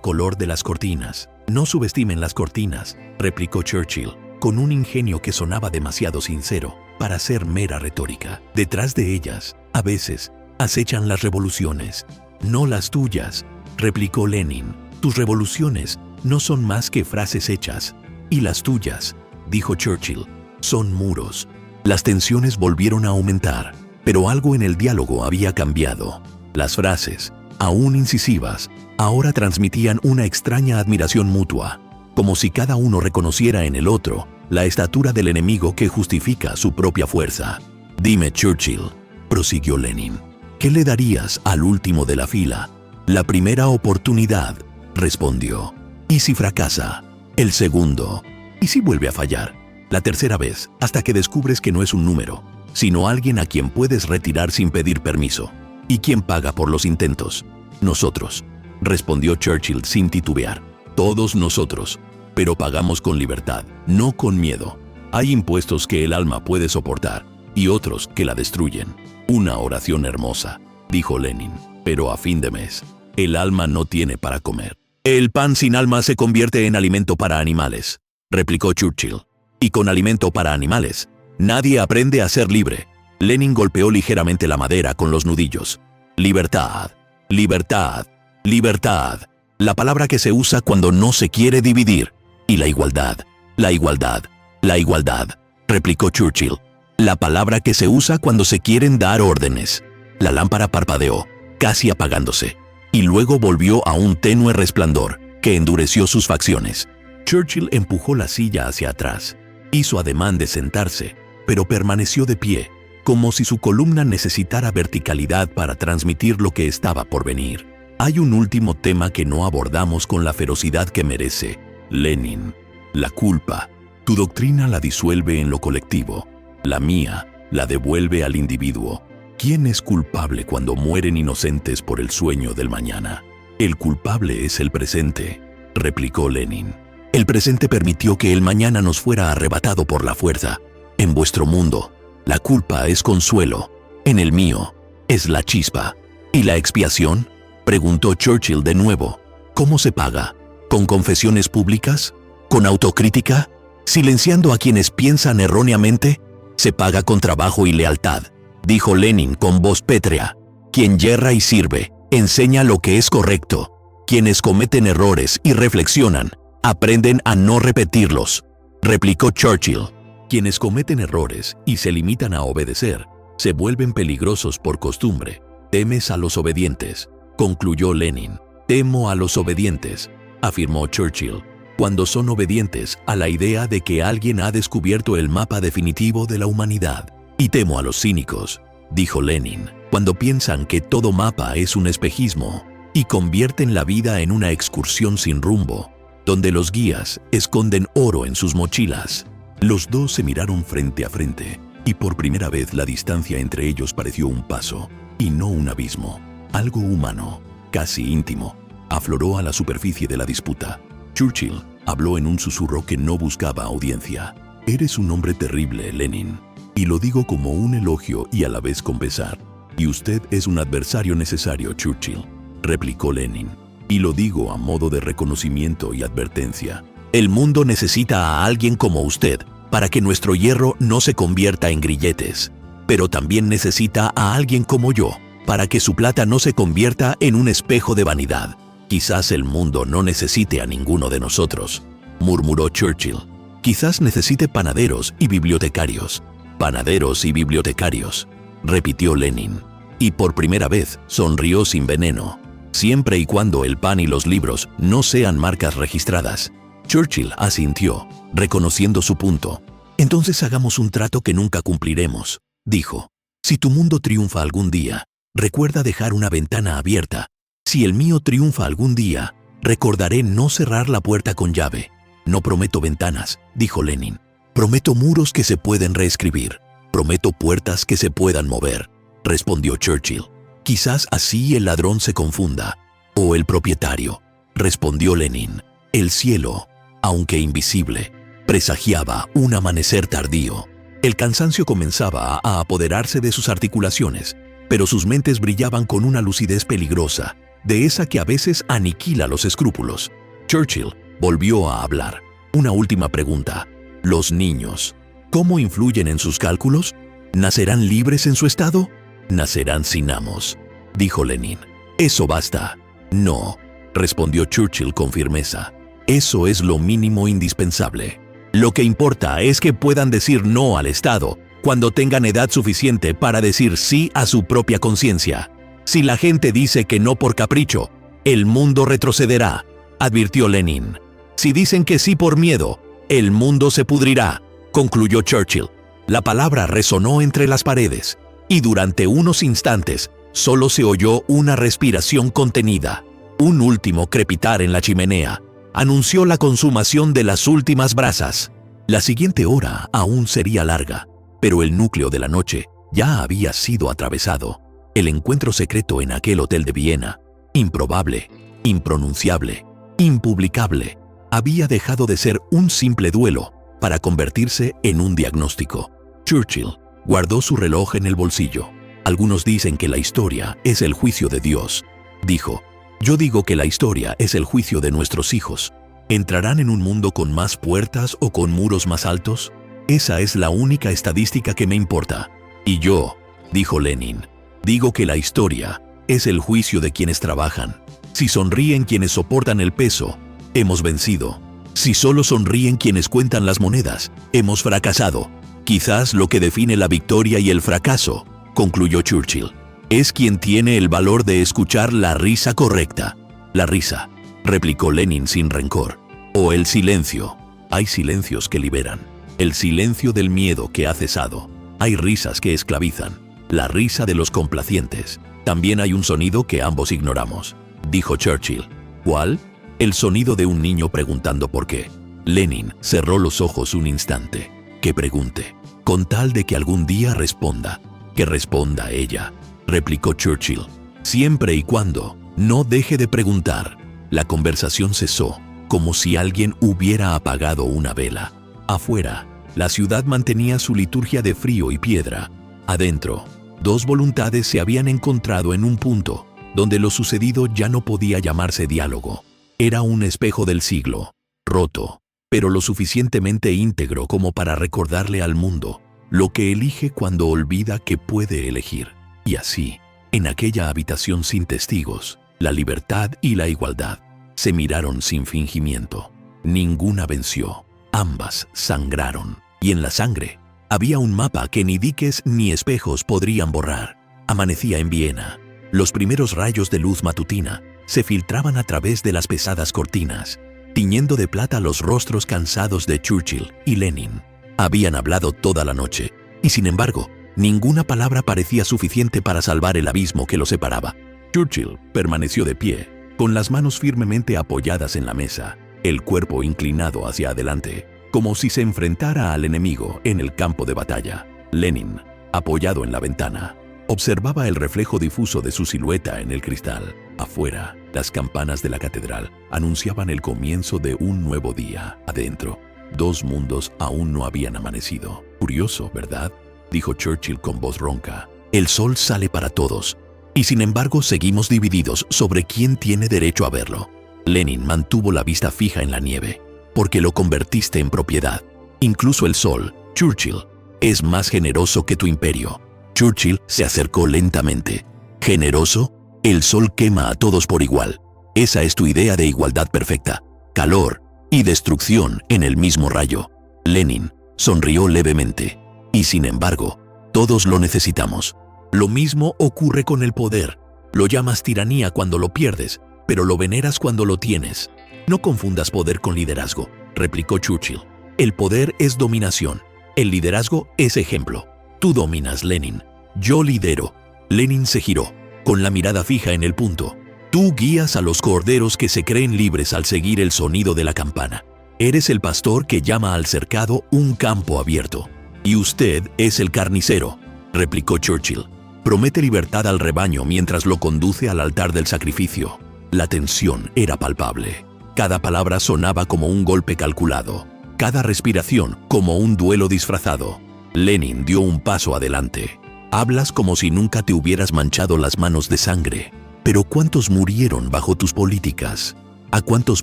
color de las cortinas. No subestimen las cortinas, replicó Churchill, con un ingenio que sonaba demasiado sincero para ser mera retórica. Detrás de ellas, a veces, acechan las revoluciones, no las tuyas, replicó Lenin. Tus revoluciones no son más que frases hechas, y las tuyas, dijo Churchill, son muros. Las tensiones volvieron a aumentar, pero algo en el diálogo había cambiado. Las frases, aún incisivas, ahora transmitían una extraña admiración mutua, como si cada uno reconociera en el otro la estatura del enemigo que justifica su propia fuerza. Dime, Churchill, prosiguió Lenin, ¿qué le darías al último de la fila? La primera oportunidad, respondió. ¿Y si fracasa? El segundo. ¿Y si vuelve a fallar? La tercera vez, hasta que descubres que no es un número, sino alguien a quien puedes retirar sin pedir permiso. ¿Y quién paga por los intentos? Nosotros, respondió Churchill sin titubear. Todos nosotros, pero pagamos con libertad, no con miedo. Hay impuestos que el alma puede soportar y otros que la destruyen. Una oración hermosa, dijo Lenin, pero a fin de mes, el alma no tiene para comer. El pan sin alma se convierte en alimento para animales, replicó Churchill. Y con alimento para animales, nadie aprende a ser libre. Lenin golpeó ligeramente la madera con los nudillos. Libertad, libertad, libertad. La palabra que se usa cuando no se quiere dividir. Y la igualdad, la igualdad, la igualdad, replicó Churchill. La palabra que se usa cuando se quieren dar órdenes. La lámpara parpadeó, casi apagándose, y luego volvió a un tenue resplandor que endureció sus facciones. Churchill empujó la silla hacia atrás. Hizo ademán de sentarse, pero permaneció de pie, como si su columna necesitara verticalidad para transmitir lo que estaba por venir. Hay un último tema que no abordamos con la ferocidad que merece, Lenin. La culpa. Tu doctrina la disuelve en lo colectivo. La mía la devuelve al individuo. ¿Quién es culpable cuando mueren inocentes por el sueño del mañana? El culpable es el presente, replicó Lenin. El presente permitió que el mañana nos fuera arrebatado por la fuerza. En vuestro mundo, la culpa es consuelo. En el mío, es la chispa. ¿Y la expiación?, preguntó Churchill de nuevo. ¿Cómo se paga? ¿Con confesiones públicas? ¿Con autocrítica? ¿Silenciando a quienes piensan erróneamente? Se paga con trabajo y lealtad, dijo Lenin con voz pétrea. Quien yerra y sirve, enseña lo que es correcto. Quienes cometen errores y reflexionan, aprenden a no repetirlos, replicó Churchill. Quienes cometen errores y se limitan a obedecer, se vuelven peligrosos por costumbre. Temes a los obedientes, concluyó Lenin. Temo a los obedientes, afirmó Churchill, cuando son obedientes a la idea de que alguien ha descubierto el mapa definitivo de la humanidad. Y temo a los cínicos, dijo Lenin, cuando piensan que todo mapa es un espejismo y convierten la vida en una excursión sin rumbo, donde los guías esconden oro en sus mochilas. Los dos se miraron frente a frente, y por primera vez la distancia entre ellos pareció un paso, y no un abismo. Algo humano, casi íntimo, afloró a la superficie de la disputa. Churchill habló en un susurro que no buscaba audiencia. Eres un hombre terrible, Lenin, y lo digo como un elogio y a la vez con pesar. Y usted es un adversario necesario, Churchill, replicó Lenin, y lo digo a modo de reconocimiento y advertencia. El mundo necesita a alguien como usted para que nuestro hierro no se convierta en grilletes, pero también necesita a alguien como yo para que su plata no se convierta en un espejo de vanidad. Quizás el mundo no necesite a ninguno de nosotros, murmuró Churchill. Quizás necesite panaderos y bibliotecarios. Panaderos y bibliotecarios, repitió Lenin, y por primera vez sonrió sin veneno, siempre y cuando el pan y los libros no sean marcas registradas. Churchill asintió, reconociendo su punto. Entonces hagamos un trato que nunca cumpliremos, dijo. Si tu mundo triunfa algún día, recuerda dejar una ventana abierta. Si el mío triunfa algún día, recordaré no cerrar la puerta con llave. No prometo ventanas, dijo Lenin. Prometo muros que se pueden reescribir. Prometo puertas que se puedan mover, respondió Churchill. Quizás así el ladrón se confunda. O el propietario, respondió Lenin. El cielo, aunque invisible, presagiaba un amanecer tardío. El cansancio comenzaba a apoderarse de sus articulaciones, pero sus mentes brillaban con una lucidez peligrosa, de esa que a veces aniquila los escrúpulos. Churchill volvió a hablar. Una última pregunta. Los niños, ¿cómo influyen en sus cálculos? ¿Nacerán libres en su estado? Nacerán sin amos, dijo Lenin. Eso basta. No, respondió Churchill con firmeza. Eso es lo mínimo indispensable. Lo que importa es que puedan decir no al Estado cuando tengan edad suficiente para decir sí a su propia conciencia. Si la gente dice que no por capricho, el mundo retrocederá, advirtió Lenin. Si dicen que sí por miedo, el mundo se pudrirá, concluyó Churchill. La palabra resonó entre las paredes, y durante unos instantes solo se oyó una respiración contenida. Un último crepitar en la chimenea anunció la consumación de las últimas brasas. La siguiente hora aún sería larga, pero el núcleo de la noche ya había sido atravesado. El encuentro secreto en aquel hotel de Viena, improbable, impronunciable, impublicable, había dejado de ser un simple duelo para convertirse en un diagnóstico. Churchill guardó su reloj en el bolsillo. Algunos dicen que la historia es el juicio de Dios, dijo. Yo digo que la historia es el juicio de nuestros hijos. ¿Entrarán en un mundo con más puertas o con muros más altos? Esa es la única estadística que me importa. Y yo, dijo Lenin, digo que la historia es el juicio de quienes trabajan. Si sonríen quienes soportan el peso, hemos vencido. Si solo sonríen quienes cuentan las monedas, hemos fracasado. Quizás lo que define la victoria y el fracaso, concluyó Churchill, es quien tiene el valor de escuchar la risa correcta. La risa, replicó Lenin sin rencor. O el silencio. Hay silencios que liberan. El silencio del miedo que ha cesado. Hay risas que esclavizan. La risa de los complacientes. También hay un sonido que ambos ignoramos. dijo Churchill. ¿Cuál? El sonido de un niño preguntando por qué. Lenin cerró los ojos un instante. Que pregunte, con tal de que algún día responda. Que responda ella, replicó Churchill. Siempre y cuando no deje de preguntar. La conversación cesó, como si alguien hubiera apagado una vela. Afuera, la ciudad mantenía su liturgia de frío y piedra. Adentro, dos voluntades se habían encontrado en un punto donde lo sucedido ya no podía llamarse diálogo. Era un espejo del siglo, roto, pero lo suficientemente íntegro como para recordarle al mundo lo que elige cuando olvida que puede elegir. Y así, en aquella habitación sin testigos, la libertad y la igualdad se miraron sin fingimiento. Ninguna venció, ambas sangraron, y en la sangre había un mapa que ni diques ni espejos podrían borrar. Amanecía en Viena. Los primeros rayos de luz matutina se filtraban a través de las pesadas cortinas, tiñendo de plata los rostros cansados de Churchill y Lenin. Habían hablado toda la noche, y sin embargo, ninguna palabra parecía suficiente para salvar el abismo que los separaba. Churchill permaneció de pie, con las manos firmemente apoyadas en la mesa, el cuerpo inclinado hacia adelante, como si se enfrentara al enemigo en el campo de batalla. Lenin, apoyado en la ventana, observaba el reflejo difuso de su silueta en el cristal. Afuera, las campanas de la catedral anunciaban el comienzo de un nuevo día. Adentro, dos mundos aún no habían amanecido. Curioso, ¿verdad?, dijo Churchill con voz ronca. El sol sale para todos, y sin embargo seguimos divididos sobre quién tiene derecho a verlo. Lenin mantuvo la vista fija en la nieve, porque lo convertiste en propiedad. Incluso el sol, Churchill, es más generoso que tu imperio. Churchill se acercó lentamente. ¿Generoso? El sol quema a todos por igual. Esa es tu idea de igualdad perfecta. Calor y destrucción en el mismo rayo. Lenin sonrió levemente. Y sin embargo, todos lo necesitamos. Lo mismo ocurre con el poder. Lo llamas tiranía cuando lo pierdes, pero lo veneras cuando lo tienes. No confundas poder con liderazgo, replicó Churchill. El poder es dominación. El liderazgo es ejemplo. Tú dominas, Lenin. Yo lidero. Lenin se giró, con la mirada fija en el punto. Tú guías a los corderos que se creen libres al seguir el sonido de la campana. Eres el pastor que llama al cercado un campo abierto. Y usted es el carnicero, replicó Churchill. Promete libertad al rebaño mientras lo conduce al altar del sacrificio. La tensión era palpable. Cada palabra sonaba como un golpe calculado. Cada respiración como un duelo disfrazado. Lenin dio un paso adelante. Hablas como si nunca te hubieras manchado las manos de sangre. Pero ¿cuántos murieron bajo tus políticas? ¿A cuántos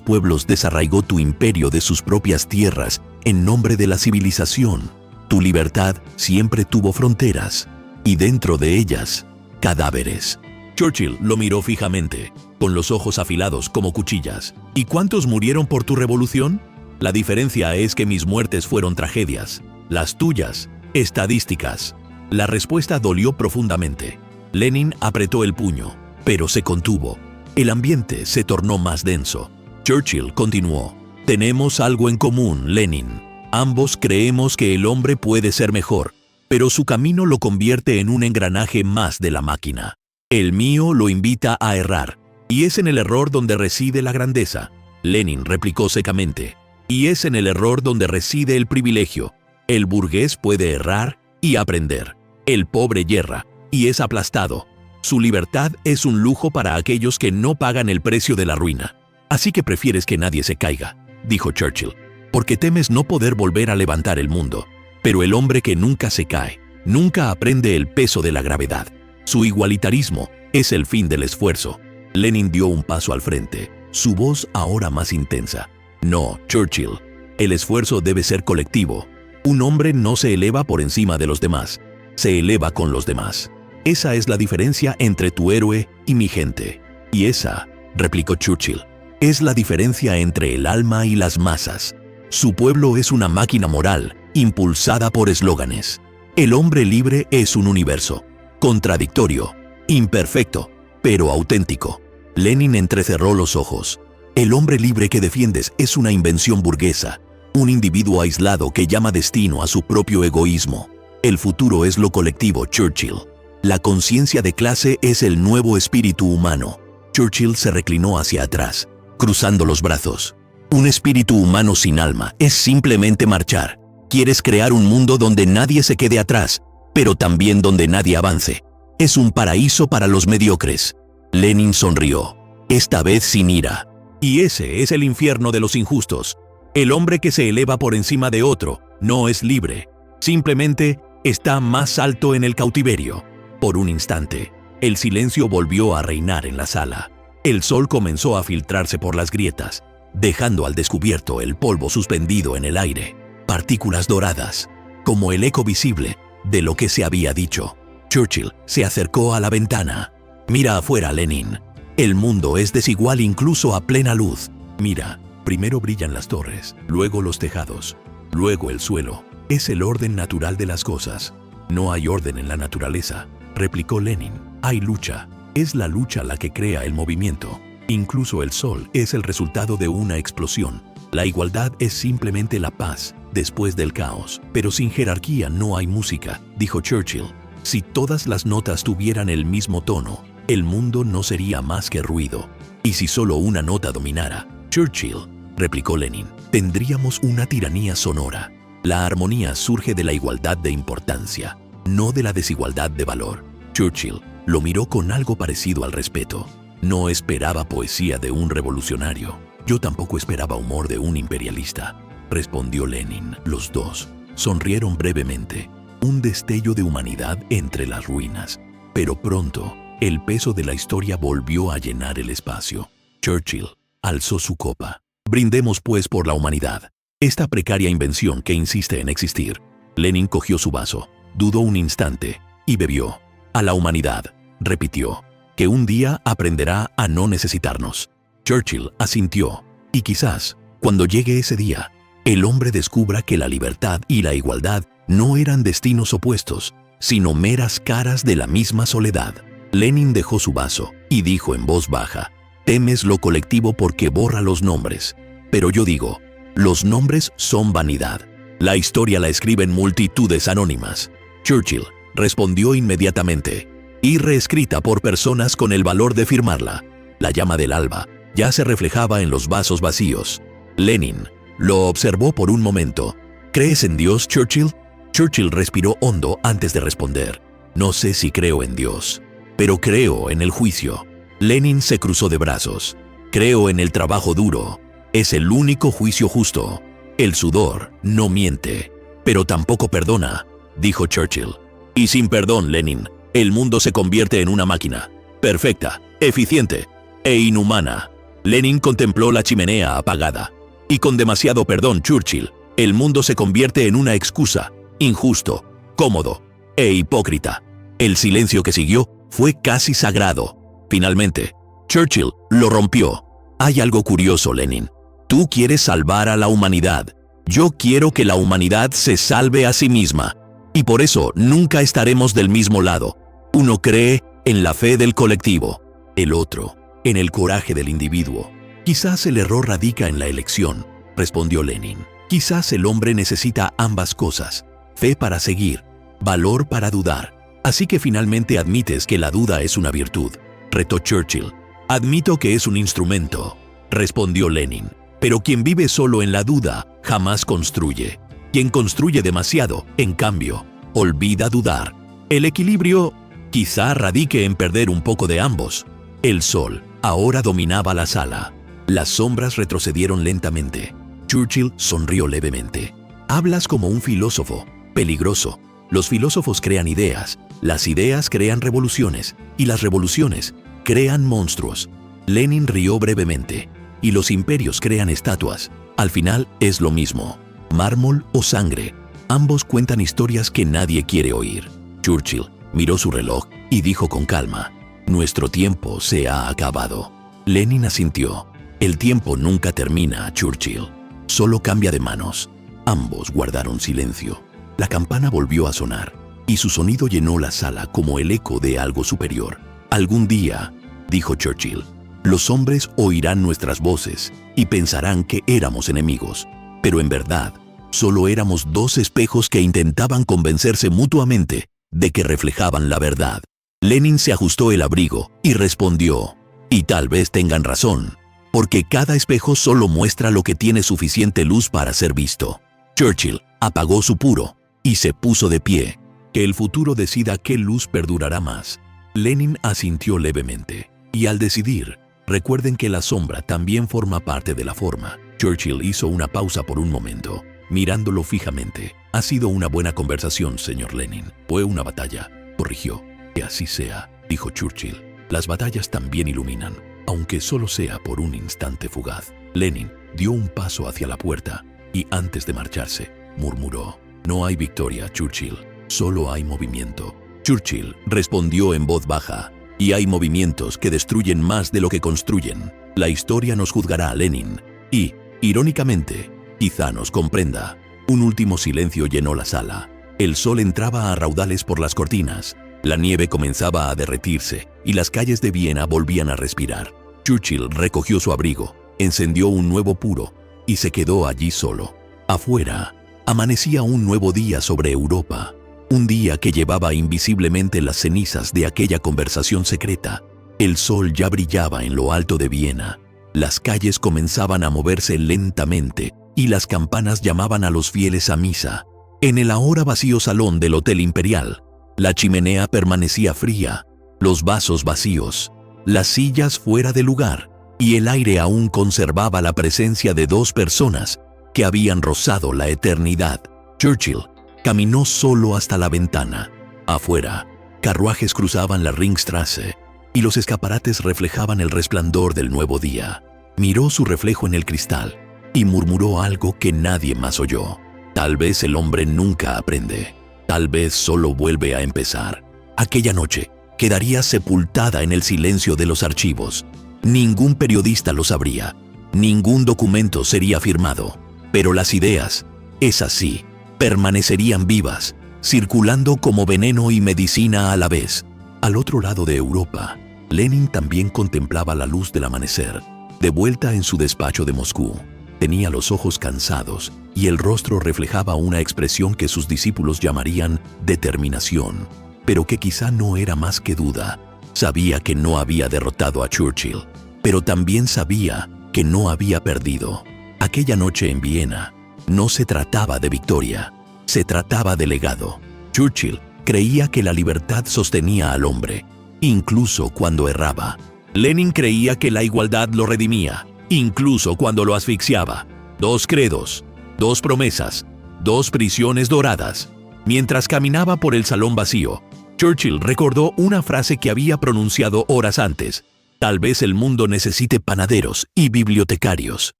pueblos desarraigó tu imperio de sus propias tierras en nombre de la civilización? Tu libertad siempre tuvo fronteras, y dentro de ellas, cadáveres. Churchill lo miró fijamente, con los ojos afilados como cuchillas. ¿Y cuántos murieron por tu revolución? La diferencia es que mis muertes fueron tragedias. Las tuyas, estadísticas. La respuesta dolió profundamente. Lenin apretó el puño, pero se contuvo. El ambiente se tornó más denso. Churchill continuó. Tenemos algo en común, Lenin. Ambos creemos que el hombre puede ser mejor, pero su camino lo convierte en un engranaje más de la máquina. El mío lo invita a errar, y es en el error donde reside la grandeza. Lenin replicó secamente. Y es en el error donde reside el privilegio. El burgués puede errar y aprender. El pobre yerra y es aplastado. Su libertad es un lujo para aquellos que no pagan el precio de la ruina. Así que prefieres que nadie se caiga, dijo Churchill, porque temes no poder volver a levantar el mundo. Pero el hombre que nunca se cae, nunca aprende el peso de la gravedad. Su igualitarismo es el fin del esfuerzo. Lenin dio un paso al frente, su voz ahora más intensa. No, Churchill, el esfuerzo debe ser colectivo. Un hombre no se eleva por encima de los demás, se eleva con los demás. Esa es la diferencia entre tu héroe y mi gente. Y esa, replicó Churchill, es la diferencia entre el alma y las masas. Su pueblo es una máquina moral, impulsada por eslóganes. El hombre libre es un universo, contradictorio, imperfecto, pero auténtico. Lenin entrecerró los ojos. El hombre libre que defiendes es una invención burguesa, un individuo aislado que llama destino a su propio egoísmo. El futuro es lo colectivo, Churchill. La conciencia de clase es el nuevo espíritu humano. Churchill se reclinó hacia atrás, cruzando los brazos. Un espíritu humano sin alma es simplemente marchar. Quieres crear un mundo donde nadie se quede atrás, pero también donde nadie avance. Es un paraíso para los mediocres. Lenin sonrió, esta vez sin ira. Y ese es el infierno de los injustos. El hombre que se eleva por encima de otro no es libre. Simplemente está más alto en el cautiverio. Por un instante, el silencio volvió a reinar en la sala. El sol comenzó a filtrarse por las grietas, dejando al descubierto el polvo suspendido en el aire, partículas doradas, como el eco visible de lo que se había dicho. Churchill se acercó a la ventana. Mira afuera, Lenin. El mundo es desigual incluso a plena luz. Mira, primero brillan las torres, luego los tejados, luego el suelo. Es el orden natural de las cosas. No hay orden en la naturaleza, replicó Lenin. Hay lucha. Es la lucha la que crea el movimiento. Incluso el sol es el resultado de una explosión. La igualdad es simplemente la paz después del caos. Pero sin jerarquía no hay música, dijo Churchill. Si todas las notas tuvieran el mismo tono, el mundo no sería más que ruido. Y si solo una nota dominara, Churchill, replicó Lenin, tendríamos una tiranía sonora. La armonía surge de la igualdad de importancia, no de la desigualdad de valor. Churchill lo miró con algo parecido al respeto. No esperaba poesía de un revolucionario. Yo tampoco esperaba humor de un imperialista, respondió Lenin. Los dos sonrieron brevemente. Un destello de humanidad entre las ruinas. Pero pronto, el peso de la historia volvió a llenar el espacio. Churchill alzó su copa. Brindemos pues por la humanidad, esta precaria invención que insiste en existir. Lenin cogió su vaso, dudó un instante y bebió. A la humanidad, repitió, que un día aprenderá a no necesitarnos. Churchill asintió, y quizás, cuando llegue ese día, el hombre descubra que la libertad y la igualdad no eran destinos opuestos, sino meras caras de la misma soledad. Lenin dejó su vaso y dijo en voz baja, temes lo colectivo porque borra los nombres. Pero yo digo, los nombres son vanidad. La historia la escriben multitudes anónimas. Churchill respondió inmediatamente, y reescrita por personas con el valor de firmarla. La llama del alba ya se reflejaba en los vasos vacíos. Lenin lo observó por un momento. ¿Crees en Dios, Churchill? Churchill respiró hondo antes de responder. No sé si creo en Dios, pero creo en el juicio. Lenin se cruzó de brazos. Creo en el trabajo duro. Es el único juicio justo. El sudor no miente, pero tampoco perdona, dijo Churchill. Y sin perdón, Lenin, el mundo se convierte en una máquina, perfecta, eficiente e inhumana. Lenin contempló la chimenea apagada. Y con demasiado perdón, Churchill, el mundo se convierte en una excusa, injusto, cómodo e hipócrita. El silencio que siguió fue casi sagrado. Finalmente, Churchill lo rompió. Hay algo curioso, Lenin. Tú quieres salvar a la humanidad. Yo quiero que la humanidad se salve a sí misma. Y por eso nunca estaremos del mismo lado. Uno cree en la fe del colectivo, el otro en el coraje del individuo. Quizás el error radica en la elección, respondió Lenin. Quizás el hombre necesita ambas cosas, fe para seguir, valor para dudar. Así que finalmente admites que la duda es una virtud, retó Churchill. Admito que es un instrumento, respondió Lenin. Pero quien vive solo en la duda jamás construye. Quien construye demasiado, en cambio, olvida dudar. El equilibrio quizá radique en perder un poco de ambos. El sol ahora dominaba la sala. Las sombras retrocedieron lentamente. Churchill sonrió levemente. Hablas como un filósofo. Peligroso. Los filósofos crean ideas. Las ideas crean revoluciones. Y las revoluciones crean monstruos. Lenin rió brevemente. Y los imperios crean estatuas. Al final es lo mismo. Mármol o sangre. Ambos cuentan historias que nadie quiere oír. Churchill miró su reloj y dijo con calma, nuestro tiempo se ha acabado. Lenin asintió. El tiempo nunca termina, Churchill. Solo cambia de manos. Ambos guardaron silencio. La campana volvió a sonar, y su sonido llenó la sala como el eco de algo superior. Algún día, dijo Churchill, los hombres oirán nuestras voces y pensarán que éramos enemigos. Pero en verdad, solo éramos dos espejos que intentaban convencerse mutuamente de que reflejaban la verdad. Lenin se ajustó el abrigo y respondió, Y tal vez tengan razón, porque cada espejo solo muestra lo que tiene suficiente luz para ser visto. Churchill apagó su puro y se puso de pie. Que el futuro decida qué luz perdurará más. Lenin asintió levemente. Y al decidir, recuerden que la sombra también forma parte de la forma. Churchill hizo una pausa por un momento, mirándolo fijamente. Ha sido una buena conversación, señor Lenin. Fue una batalla, corrigió. Que así sea, dijo Churchill. Las batallas también iluminan, aunque solo sea por un instante fugaz. Lenin dio un paso hacia la puerta y antes de marcharse, murmuró: no hay victoria, Churchill, solo hay movimiento. Churchill respondió en voz baja: y hay movimientos que destruyen más de lo que construyen. La historia nos juzgará a Lenin y, irónicamente, quizá nos comprenda. Un último silencio llenó la sala. El sol entraba a raudales por las cortinas. La nieve comenzaba a derretirse y las calles de Viena volvían a respirar. Churchill recogió su abrigo, encendió un nuevo puro y se quedó allí solo. Afuera, amanecía un nuevo día sobre Europa. Un día que llevaba invisiblemente las cenizas de aquella conversación secreta. El sol ya brillaba en lo alto de Viena. Las calles comenzaban a moverse lentamente y las campanas llamaban a los fieles a misa. En el ahora vacío salón del Hotel Imperial, la chimenea permanecía fría, los vasos vacíos, las sillas fuera de lugar y el aire aún conservaba la presencia de dos personas que habían rozado la eternidad. Churchill caminó solo hasta la ventana. Afuera, carruajes cruzaban la Ringstrasse y los escaparates reflejaban el resplandor del nuevo día. Miró su reflejo en el cristal y murmuró algo que nadie más oyó. Tal vez el hombre nunca aprende. Tal vez solo vuelve a empezar. Aquella noche quedaría sepultada en el silencio de los archivos. Ningún periodista lo sabría. Ningún documento sería firmado. Pero las ideas, esas sí, permanecerían vivas, circulando como veneno y medicina a la vez. Al otro lado de Europa, Lenin también contemplaba la luz del amanecer. De vuelta en su despacho de Moscú, tenía los ojos cansados y el rostro reflejaba una expresión que sus discípulos llamarían determinación, pero que quizá no era más que duda. Sabía que no había derrotado a Churchill, pero también sabía que no había perdido. Aquella noche en Viena no se trataba de victoria, se trataba de legado. Churchill creía que la libertad sostenía al hombre, incluso cuando erraba. Lenin creía que la igualdad lo redimía, incluso cuando lo asfixiaba. Dos credos, dos promesas, dos prisiones doradas. Mientras caminaba por el salón vacío, Churchill recordó una frase que había pronunciado horas antes: tal vez el mundo necesite panaderos y bibliotecarios.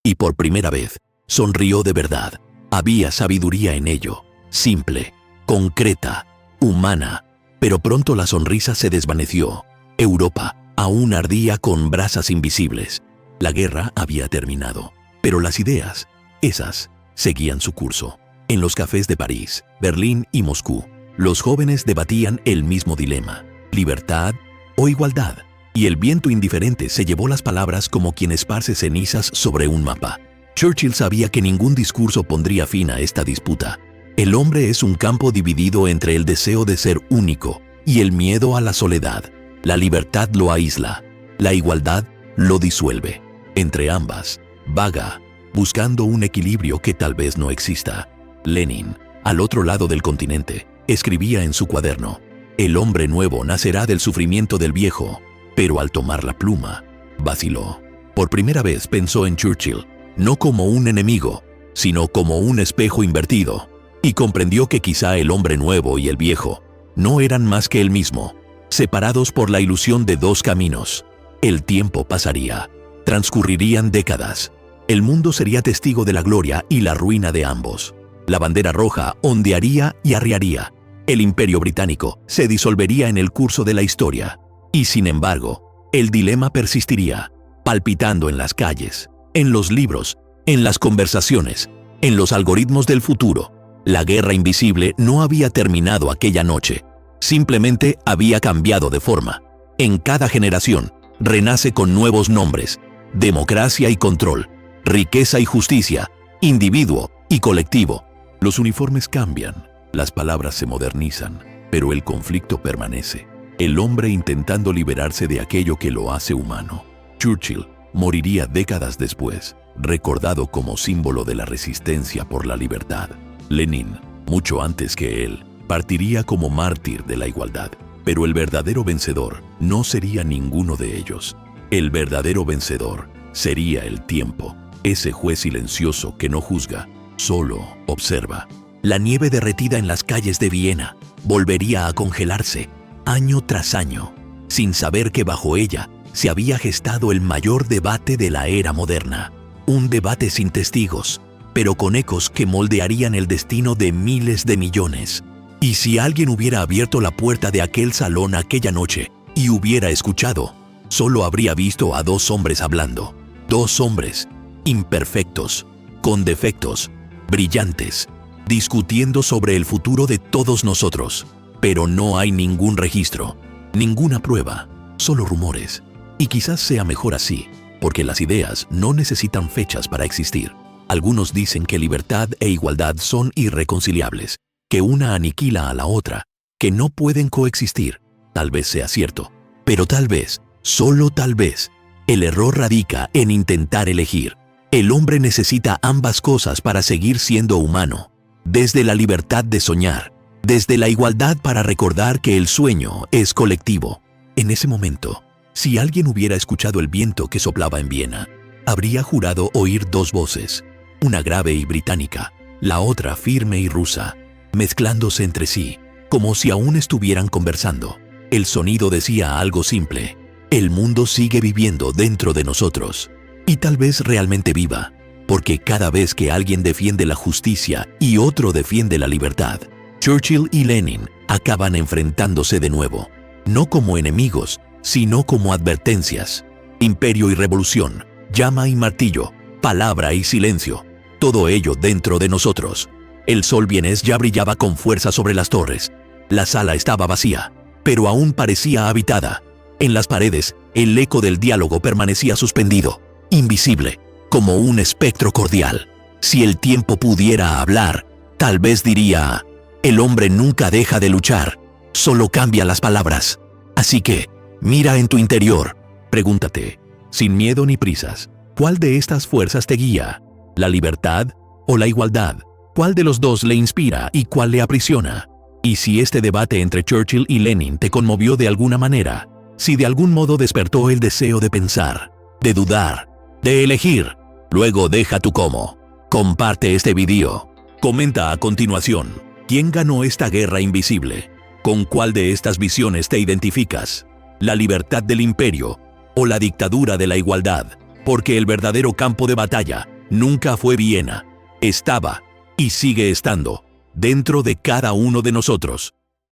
Y por primera vez, sonrió de verdad. Había sabiduría en ello, simple, concreta, humana. Pero pronto la sonrisa se desvaneció. Europa aún ardía con brasas invisibles. La guerra había terminado, pero las ideas, esas, seguían su curso. En los cafés de París, Berlín y Moscú, los jóvenes debatían el mismo dilema: libertad o igualdad. Y el viento indiferente se llevó las palabras como quien esparce cenizas sobre un mapa. Churchill sabía que ningún discurso pondría fin a esta disputa. El hombre es un campo dividido entre el deseo de ser único y el miedo a la soledad. La libertad lo aísla, la igualdad lo disuelve. Entre ambas, vaga, buscando un equilibrio que tal vez no exista. Lenin, al otro lado del continente, escribía en su cuaderno: el hombre nuevo nacerá del sufrimiento del viejo. Pero al tomar la pluma, vaciló. Por primera vez pensó en Churchill, no como un enemigo, sino como un espejo invertido, y comprendió que quizá el hombre nuevo y el viejo no eran más que el mismo, separados por la ilusión de dos caminos. El tiempo pasaría, transcurrirían décadas. El mundo sería testigo de la gloria y la ruina de ambos. La bandera roja ondearía y arriaría. El Imperio Británico se disolvería en el curso de la historia. Y sin embargo, el dilema persistiría, palpitando en las calles, en los libros, en las conversaciones, en los algoritmos del futuro. La guerra invisible no había terminado aquella noche, simplemente había cambiado de forma. En cada generación, renace con nuevos nombres: democracia y control, riqueza y justicia, individuo y colectivo. Los uniformes cambian, las palabras se modernizan, pero el conflicto permanece. el hombre intentando liberarse de aquello que lo hace humano. Churchill moriría décadas después, recordado como símbolo de la resistencia por la libertad. Lenin, mucho antes que él, partiría como mártir de la igualdad. Pero el verdadero vencedor no sería ninguno de ellos. El verdadero vencedor sería el tiempo, ese juez silencioso que no juzga, solo observa. La nieve derretida en las calles de Viena volvería a congelarse, año tras año, sin saber que bajo ella se había gestado el mayor debate de la era moderna. Un debate sin testigos, pero con ecos que moldearían el destino de miles de millones. Y si alguien hubiera abierto la puerta de aquel salón aquella noche y hubiera escuchado, solo habría visto a dos hombres hablando. Dos hombres, imperfectos, con defectos, brillantes, discutiendo sobre el futuro de todos nosotros. Pero no hay ningún registro, ninguna prueba, solo rumores. Y quizás sea mejor así, porque las ideas no necesitan fechas para existir. Algunos dicen que libertad e igualdad son irreconciliables, que una aniquila a la otra, que no pueden coexistir. Tal vez sea cierto, pero tal vez, solo tal vez, el error radica en intentar elegir. El hombre necesita ambas cosas para seguir siendo humano, desde la libertad de soñar, desde la igualdad para recordar que el sueño es colectivo. En ese momento, si alguien hubiera escuchado el viento que soplaba en Viena, habría jurado oír dos voces, una grave y británica, la otra firme y rusa, mezclándose entre sí, como si aún estuvieran conversando. El sonido decía algo simple: el mundo sigue viviendo dentro de nosotros. Y tal vez realmente viva, porque cada vez que alguien defiende la justicia y otro defiende la libertad, Churchill y Lenin acaban enfrentándose de nuevo, no como enemigos, sino como advertencias. Imperio y revolución, llama y martillo, palabra y silencio, todo ello dentro de nosotros. El sol vienes ya brillaba con fuerza sobre las torres. La sala estaba vacía, pero aún parecía habitada. En las paredes, el eco del diálogo permanecía suspendido, invisible, como un espectro cordial. Si el tiempo pudiera hablar, tal vez diría: el hombre nunca deja de luchar, solo cambia las palabras. Así que, mira en tu interior, pregúntate, sin miedo ni prisas, ¿cuál de estas fuerzas te guía? ¿La libertad o la igualdad? ¿Cuál de los dos le inspira y cuál le aprisiona? Y si este debate entre Churchill y Lenin te conmovió de alguna manera, si de algún modo despertó el deseo de pensar, de dudar, de elegir, luego deja tu cómo. Comparte este video. Comenta a continuación: ¿quién ganó esta guerra invisible? ¿Con cuál de estas visiones te identificas? ¿La libertad del imperio o la dictadura de la igualdad? Porque el verdadero campo de batalla nunca fue Viena. Estaba y sigue estando dentro de cada uno de nosotros.